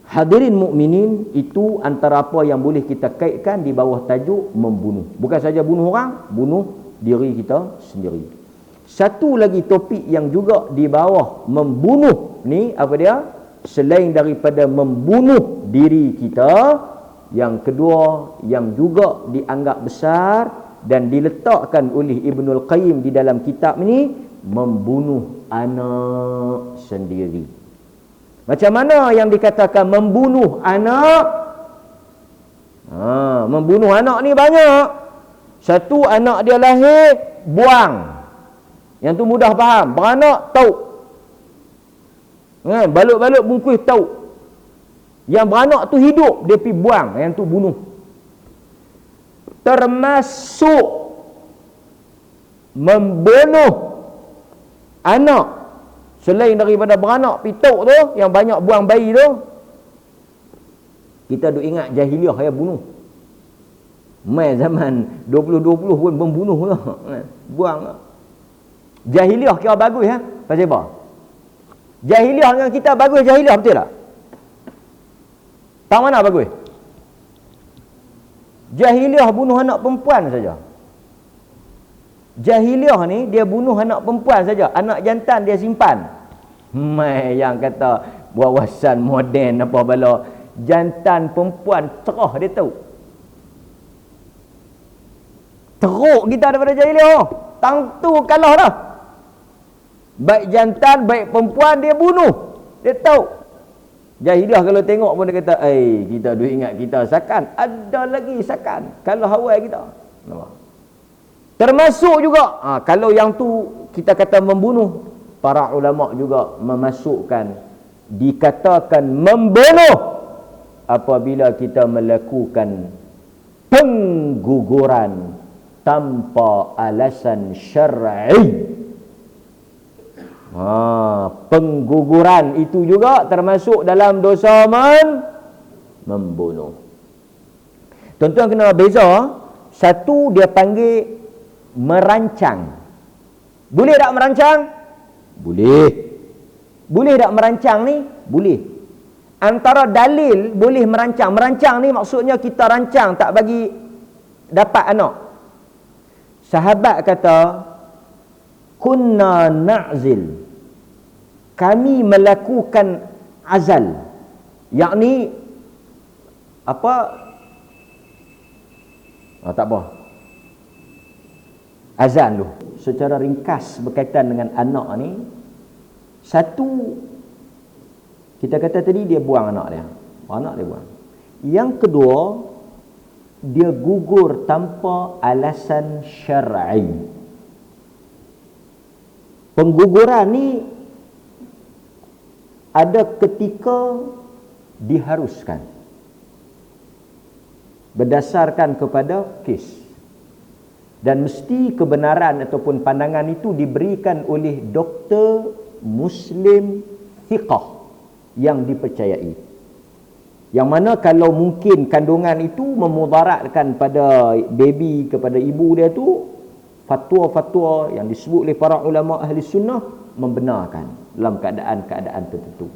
Hadirin mukminin, itu antara apa yang boleh kita kaitkan di bawah tajuk membunuh. Bukan saja bunuh orang, bunuh diri kita sendiri. Satu lagi topik yang juga di bawah membunuh ni, apa dia? Selain daripada membunuh diri kita, yang kedua yang juga dianggap besar dan diletakkan oleh Ibnul Qayyim di dalam kitab ni, membunuh anak sendiri. Macam mana yang dikatakan membunuh anak? Membunuh anak ni banyak. Satu, anak dia lahir, buang. Yang tu mudah faham. Beranak, tauk. Balut-balut bungkus tauk. Yang beranak tu hidup, dia pergi buang. Yang tu bunuh. Termasuk membunuh anak, selain daripada beranak pituk tu, yang banyak buang bayi tu. Kita duk ingat jahiliah yang bunuh. Mai zaman 2020 pun membunuh tu. Buang. Jahiliah kira bagus ya. Pasal apa? Jahiliah dengan kita bagus, jahiliah betul tak? Tak mana bagus? Jahiliah bunuh anak perempuan saja. Jahiliah ni dia bunuh anak perempuan saja, anak jantan dia simpan. Mai yang kata wawasan moden apa bala, jantan perempuan terah dia tahu. Teruk kita daripada jahiliah. Tang tu kalah dah. Baik jantan, baik perempuan dia bunuh. Dia tahu. Jahiliah kalau tengok pun dia kata, kita duk ingat kita sakan. Ada lagi sakan. Kalau hawai kita. Nampak? Termasuk juga, kalau yang tu kita kata membunuh, para ulama juga memasukkan, dikatakan membunuh apabila kita melakukan pengguguran tanpa alasan syar'i. Pengguguran itu juga termasuk dalam dosa membunuh. Tuan-tuan kena beza. Satu dia panggil merancang. Boleh tak merancang? Boleh. Boleh tak merancang ni? Boleh. Antara dalil boleh merancang. Merancang ni maksudnya kita rancang tak bagi dapat anak. Sahabat kata, kunna na'zil, kami melakukan azal, yakni apa? Tak apa, azan tu secara ringkas berkaitan dengan anak ni. Satu, kita kata tadi dia buang anak dia, buang. Yang kedua, dia gugur tanpa alasan syar'i. Pengguguran ni ada ketika diharuskan berdasarkan kepada kes, dan mesti kebenaran ataupun pandangan itu diberikan oleh doktor Muslim thiqah yang dipercayai, yang mana kalau mungkin kandungan itu memudaratkan pada baby, kepada ibu dia tu, fatwa-fatwa yang disebut oleh para ulama ahli sunnah membenarkan dalam keadaan-keadaan tertentu.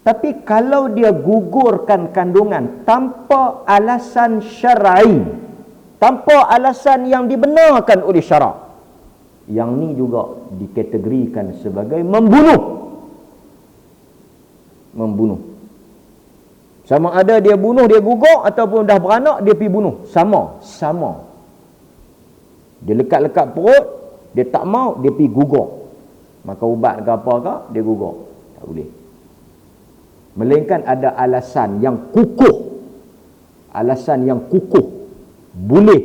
Tapi kalau dia gugurkan kandungan tanpa alasan syar'i, tanpa alasan yang dibenarkan oleh syarak, yang ni juga dikategorikan sebagai membunuh. Sama ada dia bunuh, dia gugur, ataupun dah beranak dia pergi bunuh, sama. Dia lekat-lekat perut, dia tak mau, dia pergi gugur. Maka ubat ke apa ke, dia gugur. Tak boleh. Melainkan ada alasan yang kukuh. Boleh.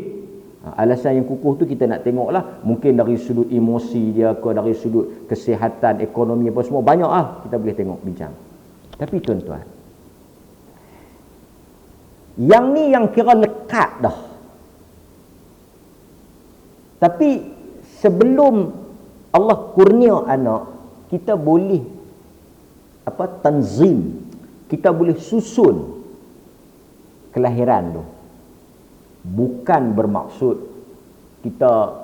Alasan yang kukuh tu kita nak tengoklah. Mungkin dari sudut emosi dia ke, dari sudut kesihatan, ekonomi apa semua. Banyak lah kita boleh tengok, bincang. Tapi tuan-tuan, yang ni yang kira lekat dah. Tapi sebelum Allah kurnia anak, kita boleh tanzim, kita boleh susun kelahiran tu. Bukan bermaksud kita,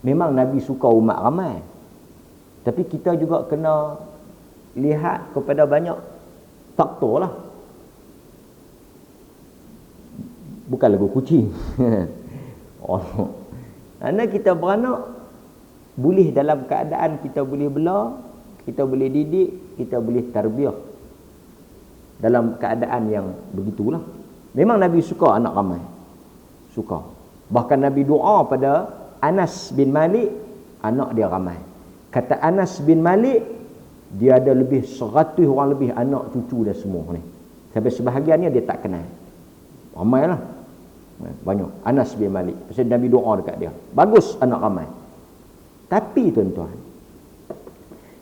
memang Nabi suka umat ramai, tapi kita juga kena lihat kepada banyak faktor lah. Bukan lagu kucing. Kerana kita beranak, boleh dalam keadaan kita boleh bela, kita boleh didik, kita boleh tarbiyah dalam keadaan yang begitulah. Memang Nabi suka anak ramai, suka. Bahkan Nabi doa pada Anas bin Malik, anak dia ramai. Kata Anas bin Malik, dia ada lebih 100 orang lebih anak cucu dia semua ni. Sampai sebahagiannya dia tak kenal. Ramai lah, banyak. Anas bin Malik, pasal Nabi doa dekat dia, bagus anak ramai. Tapi tuan-tuan,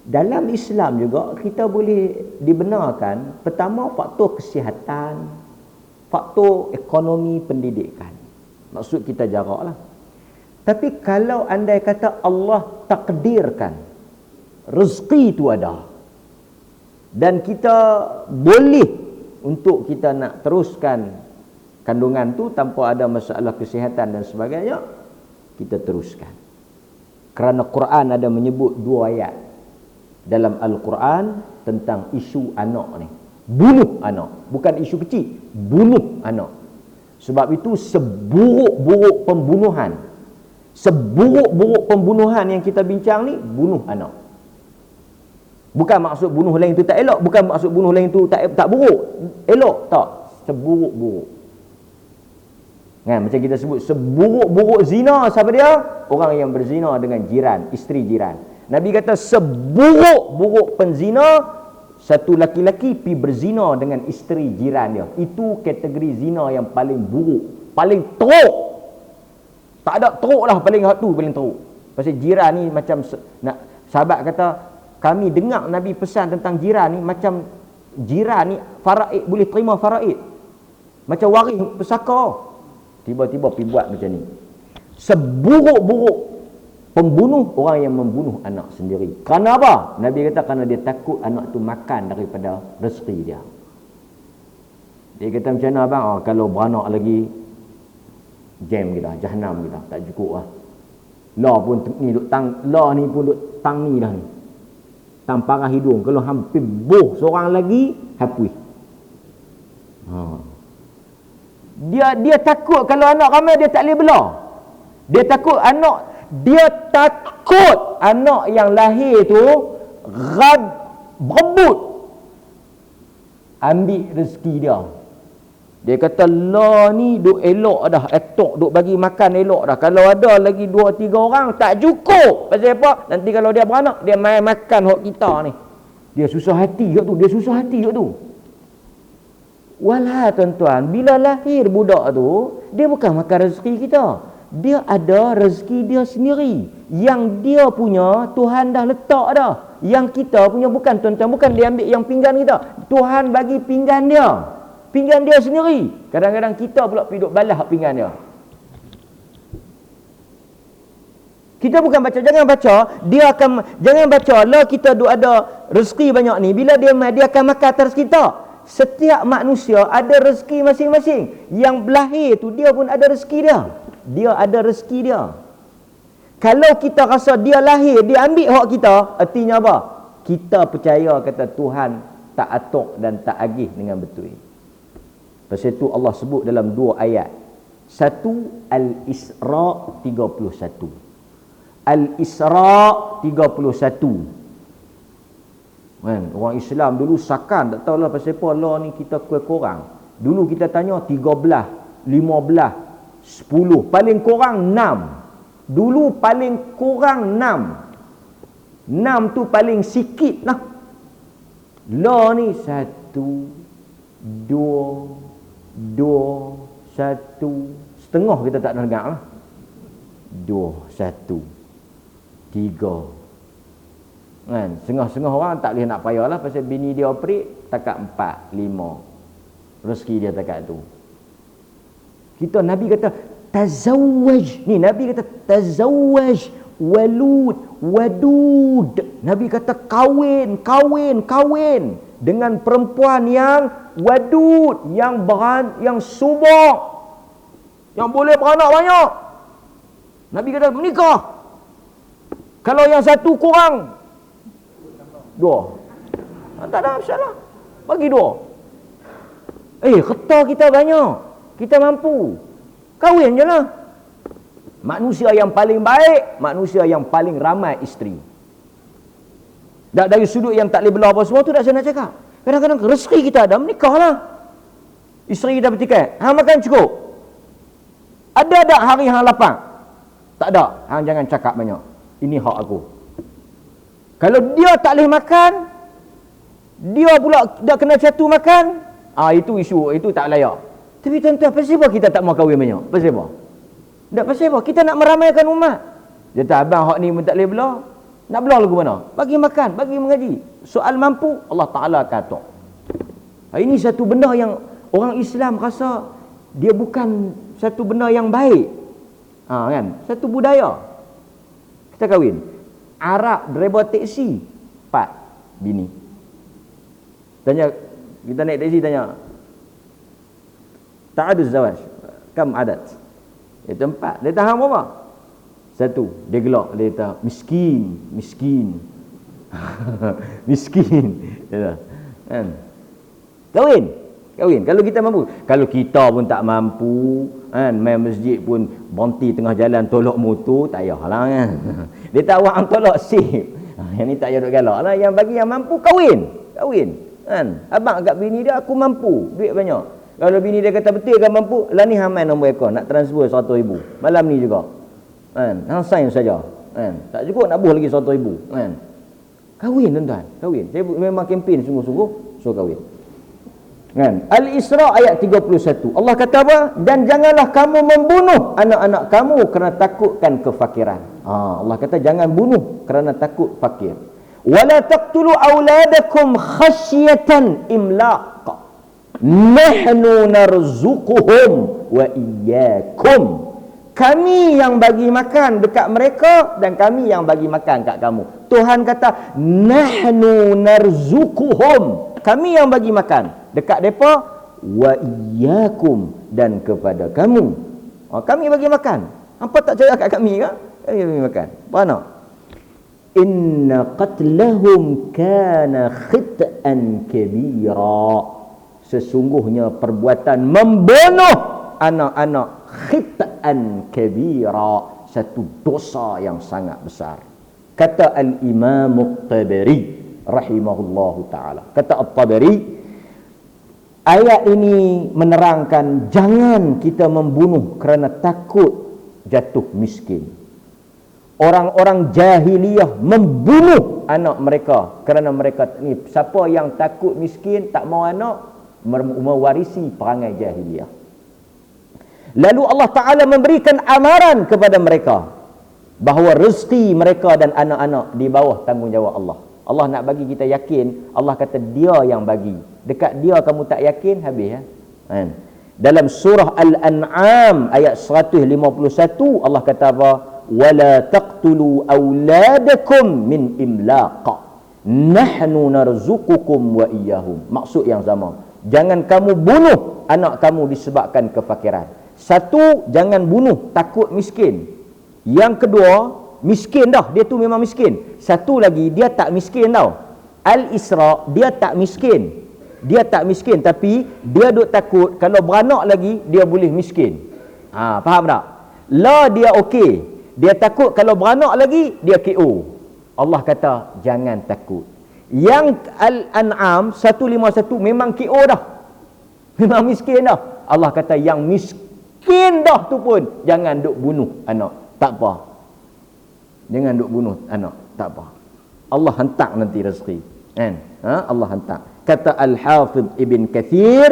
dalam Islam juga kita boleh dibenarkan, pertama faktor kesihatan, faktor ekonomi pendidikan. Maksud kita jaraklah. Tapi kalau andai kata Allah takdirkan rezeki itu ada, dan kita boleh untuk kita nak teruskan kandungan tu tanpa ada masalah kesihatan dan sebagainya, kita teruskan. Kerana Quran ada menyebut 2 ayat dalam Al-Quran tentang isu anak ni. Bunuh anak, bukan isu kecil, bunuh anak. Sebab itu seburuk-buruk pembunuhan yang kita bincang ni, bunuh anak. Bukan maksud bunuh lain tu tak elok, bukan maksud bunuh lain tu tak buruk, elok, tak, seburuk-buruk. Macam kita sebut seburuk-buruk zina, siapa dia? Orang yang berzina dengan jiran, isteri jiran. Nabi kata seburuk-buruk penzina, satu laki-laki pi berzina dengan isteri jiran dia. Itu kategori zina yang paling buruk, paling teruk. Tak ada teruk lah, paling tu paling teruk. Pasal jiran ni macam sahabat kata, kami dengar Nabi pesan tentang jiran ni, macam jiran ni faraid, boleh terima faraid, macam waris pesaka. Tiba-tiba pergi buat macam ni. Seburuk-buruk pembunuh, orang yang membunuh anak sendiri. Kerana apa? Nabi kata kerana dia takut anak tu makan daripada rezeki dia. Dia kata macam mana abang? Kalau beranak lagi, jam kita, jahanam kita, tak cukup lah. Lah ni pun duk tang ni dah ni. Tang parah hidung. Kalau hampir boh seorang lagi, hapus. Dia takut kalau anak ramai dia tak boleh bela. Dia takut anak, dia takut anak yang lahir tu berebut ambil rezeki dia. Dia kata, lah ni duk elok dah, etok duk bagi makan elok dah. Kalau ada lagi 2-3 orang tak cukup. Pasal apa? Nanti kalau dia beranak, dia main makan hak kita ni. Dia susah hati kat tu, Walah tuan-tuan, bila lahir budak tu, dia bukan makan rezeki kita. Dia ada rezeki dia sendiri. Yang dia punya, Tuhan dah letak dah. Yang kita punya bukan, tuan-tuan, bukan dia ambil yang pinggan kita. Tuhan bagi pinggan dia. Pinggan dia sendiri. Kadang-kadang kita pula pergi duk balas pinggan dia. Kita bukan baca, jangan baca, jangan baca lah kita duk ada rezeki banyak ni. Bila dia akan makan atas kita. Setiap manusia ada rezeki masing-masing. Yang berlahir tu dia pun ada rezeki dia. Dia ada rezeki dia. Kalau kita rasa dia lahir, dia ambil hak kita, artinya apa? Kita percaya kata Tuhan tak atok dan tak agih dengan betul. Pasal itu Allah sebut dalam 2 ayat. Satu, Al-Isra 31. Al-Isra 31. Kan, orang Islam dulu sakan tak tahulah pasal apa Allah ni kita kurang. Dulu kita tanya 13, 15, 10, paling kurang 6. Dulu paling kurang 6. 6 tu paling sikit lah. La ni 1, 2, 1, setengah kita tak nak dengar lah. 2, 1, 3. Kan, setengah-setengah orang tak boleh nak payah lah pasal bini dia operate takat 4, 5. Rezeki dia takat tu. Kita Nabi kata tazawwaj. Ni Nabi kata tazawwaj wadud. Nabi kata kahwin dengan perempuan yang wadud, yang subur, yang boleh beranak banyak. Nabi kata menikah. Kalau yang satu kurang 2. Tak ada masalah. Bagi 2. Harta kita banyak. Kita mampu. Kahwin je lah. Manusia yang paling baik, manusia yang paling ramai isteri. Dari sudut yang tak boleh belah apa semua tu tak saya nak cakap. Kadang-kadang rezeki kita ada, menikahlah. Isteri dah bertikai. Hang makan cukup. Ada tak hari hang lapang? Tak ada. Hang jangan cakap banyak. Ini hak aku. Kalau dia tak boleh makan, dia pula dah kena satu makan, itu isu, itu tak layak. Tapi tuan-tuan, pasal apa kita tak mau kahwin banyak? Pasal apa? Tak pasal apa? Kita nak meramaikan umat. Dia kata, abang hak ni pun tak boleh belah. Nak belah lagu mana? Bagi makan, bagi mengaji. Soal mampu, Allah Ta'ala kata. Ini satu benda yang orang Islam rasa dia bukan satu benda yang baik. Kan? Satu budaya. Kita kahwin. Arab driver taksi 4 bini. Tanya, kita naik taksi tanya, ta'aduz zawaj kam adat? Itu 4. Dia tahan berapa? 1. Dia gelak, dia kata miskin miskin. Kan? Kahwin kalau kita mampu. Kalau kita pun tak mampu, kan, main masjid pun berhenti tengah jalan tolak motor, tak payahlah kan. Dia tak awak tolak sip. Yang ni tak payah duk galak lah. Yang bagi yang mampu kahwin kan. Abang agak bini dia, aku mampu, duit banyak. Kalau bini dia kata betul kan mampu, lah ni hamai nombor ekor nak transfer 100,000 malam ni juga, kan, hang sign saja, kan, tak cukup nak buh lagi 100,000, kan. Kahwin tuan-tuan, kahwin. Saya memang kempen sungguh-sungguh, so kahwin. Kan? Al-Isra ayat 31. Allah kata apa? Dan janganlah kamu membunuh anak-anak kamu kerana takutkan kefakiran. Allah kata jangan bunuh kerana takut fakir. Wala taqtulu auladakum khasyatan imlaq. Nahnu narzuquhum wa iyyakum. Kami yang bagi makan dekat mereka dan kami yang bagi makan kat kamu. Tuhan kata nahnu narzuquhum. Kami yang bagi makan dekat depa wa iyyakum dan kepada kamu. Kami bagi makan. Apa tak cakap kat kami ke? Kami bagi makan. Mana? Inna qatlahum kana khit'an kabira. Sesungguhnya perbuatan membunuh anak-anak khit'an kabira, satu dosa yang sangat besar. Kata Al-Imam At-Tabari rahimahullahu ta'ala. Kata At-Tabari, ayat ini menerangkan jangan kita membunuh kerana takut jatuh miskin. Orang-orang jahiliyah membunuh anak mereka kerana mereka ni, siapa yang takut miskin, tak mau anak, mewarisi perangai jahiliyah. Lalu Allah Ta'ala memberikan amaran kepada mereka bahawa rezeki mereka dan anak-anak di bawah tanggungjawab Allah. Allah nak bagi kita yakin, Allah kata dia yang bagi. Dekat dia kamu tak yakin, habis ya. Dalam surah Al-An'am ayat 151 Allah kata apa? Wala taqtulu auladakum min imlaq. Nahnu narzuqukum wa iyyahum. Maksud yang sama. Jangan kamu bunuh anak kamu disebabkan kefakiran. Satu, jangan bunuh takut miskin. Yang kedua, miskin dah, dia tu memang miskin. Satu lagi, dia tak miskin tau. Al-Isra, dia tak miskin. Dia tak miskin, tapi dia duk takut kalau beranak lagi dia boleh miskin. Faham tak? La dia okey. Dia takut kalau beranak lagi dia KO. Allah kata jangan takut. Yang Al-An'am 151 memang KO dah. Memang miskin dah. Allah kata yang miskin dah tu pun jangan duk bunuh anak. Tak apa. Jangan duk bunuh anak. Tak apa. Allah hantar nanti rezeki. Kan? Allah hantar. Kata Al-Hafidh Ibn Kathir,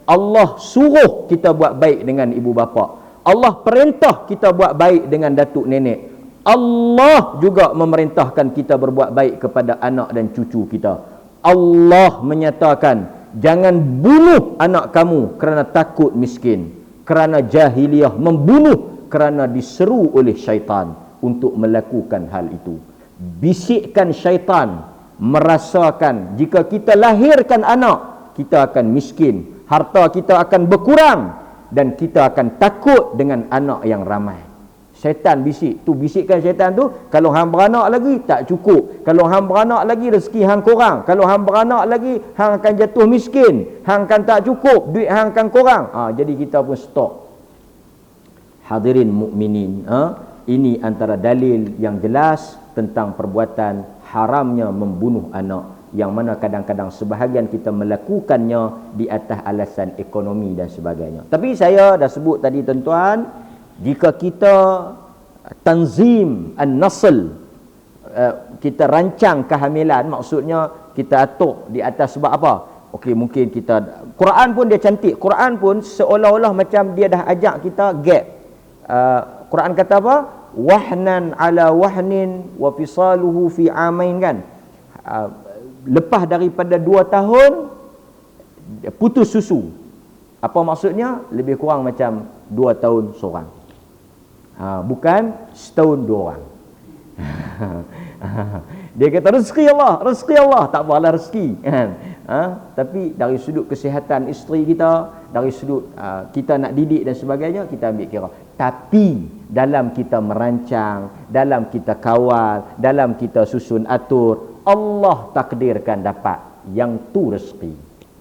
Allah suruh kita buat baik dengan ibu bapa. Allah perintah kita buat baik dengan datuk nenek. Allah juga memerintahkan kita berbuat baik kepada anak dan cucu kita. Allah menyatakan jangan bunuh anak kamu kerana takut miskin, kerana jahiliyah membunuh kerana diseru oleh syaitan untuk melakukan hal itu. Bisikkan syaitan merasakan jika kita lahirkan anak, kita akan miskin, harta kita akan berkurang dan kita akan takut dengan anak yang ramai. Syaitan bisik tu, bisikkan syaitan tu, kalau hang beranak lagi tak cukup, kalau hang beranak lagi rezeki hang kurang, kalau hang beranak lagi hang akan jatuh miskin, hang akan tak cukup, duit hang akan kurang. Jadi kita pun stop. Hadirin mukminin, ini antara dalil yang jelas tentang perbuatan haramnya membunuh anak, yang mana kadang-kadang sebahagian kita melakukannya di atas alasan ekonomi dan sebagainya. Tapi saya dah sebut tadi tuan-tuan, jika kita tanzim an-nasl, kita rancang kehamilan, maksudnya kita atur di atas sebab apa? Okey, mungkin kita, Quran pun dia cantik, Quran pun seolah-olah macam dia dah ajak kita gap. Quran kata apa? Wahnan ala wahnin wa fisaluhu fi amain, kan? Lepas daripada 2 tahun putus susu. Apa maksudnya? Lebih kurang macam 2 tahun seorang. Bukan setahun 2 orang. Dia kata rezeki Allah, tak apalah rezeki, kan? Tapi dari sudut kesihatan isteri kita, dari sudut kita nak didik dan sebagainya, kita ambil kira. Tapi dalam kita merancang, dalam kita kawal, dalam kita susun atur, Allah takdirkan dapat yang tu rezeki,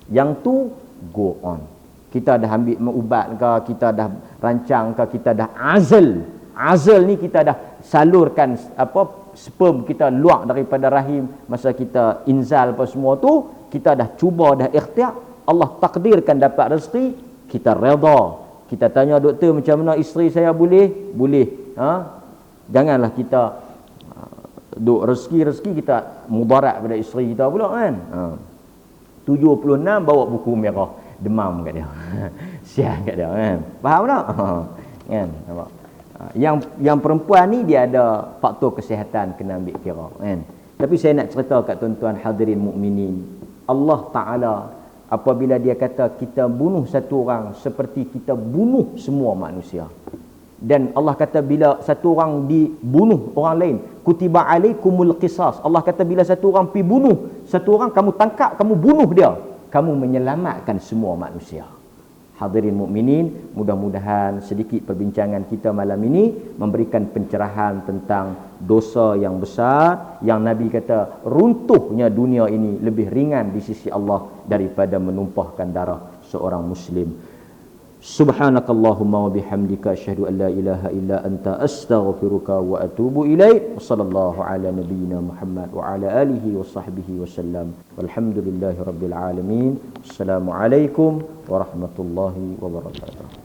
yang tu go on. Kita dah ambil ubat ke, kita dah rancang ke, kita dah azal ni kita dah salurkan sperm kita luak daripada rahim, masa kita inzal apa semua tu, kita dah cuba, dah ikhtiar, Allah takdirkan dapat rezeki, kita redha. Kita tanya doktor macam mana isteri saya boleh? Janganlah kita duk rezeki kita mudarat pada isteri kita pula, kan? 76 bawa buku merah, demam kat dia. Sial kat dia, kan? Faham tak? Kan? Nampak? Yang perempuan ni dia ada faktor kesihatan kena ambil kira, kan? Tapi saya nak cerita kat tuan-tuan hadirin mukminin, Allah Ta'ala apabila dia kata kita bunuh satu orang seperti kita bunuh semua manusia. Dan Allah kata bila satu orang dibunuh orang lain, kutiba alaikumul qisas. Allah kata bila satu orang pergi bunuh satu orang, kamu tangkap, kamu bunuh dia, kamu menyelamatkan semua manusia. Hadirin mukminin, mudah-mudahan sedikit perbincangan kita malam ini memberikan pencerahan tentang dosa yang besar yang Nabi kata runtuhnya dunia ini lebih ringan di sisi Allah daripada menumpahkan darah seorang muslim. Subhanakallahumma wa bihamdika asyhadu an la ilaha illa anta astaghfiruka wa atubu ilaik. Wassallallahu ala nabiyyina Muhammad wa ala alihi wa sahbihi wasallam. Walhamdulillahirabbil alamin. Assalamualaikum warahmatullahi wabarakatuh.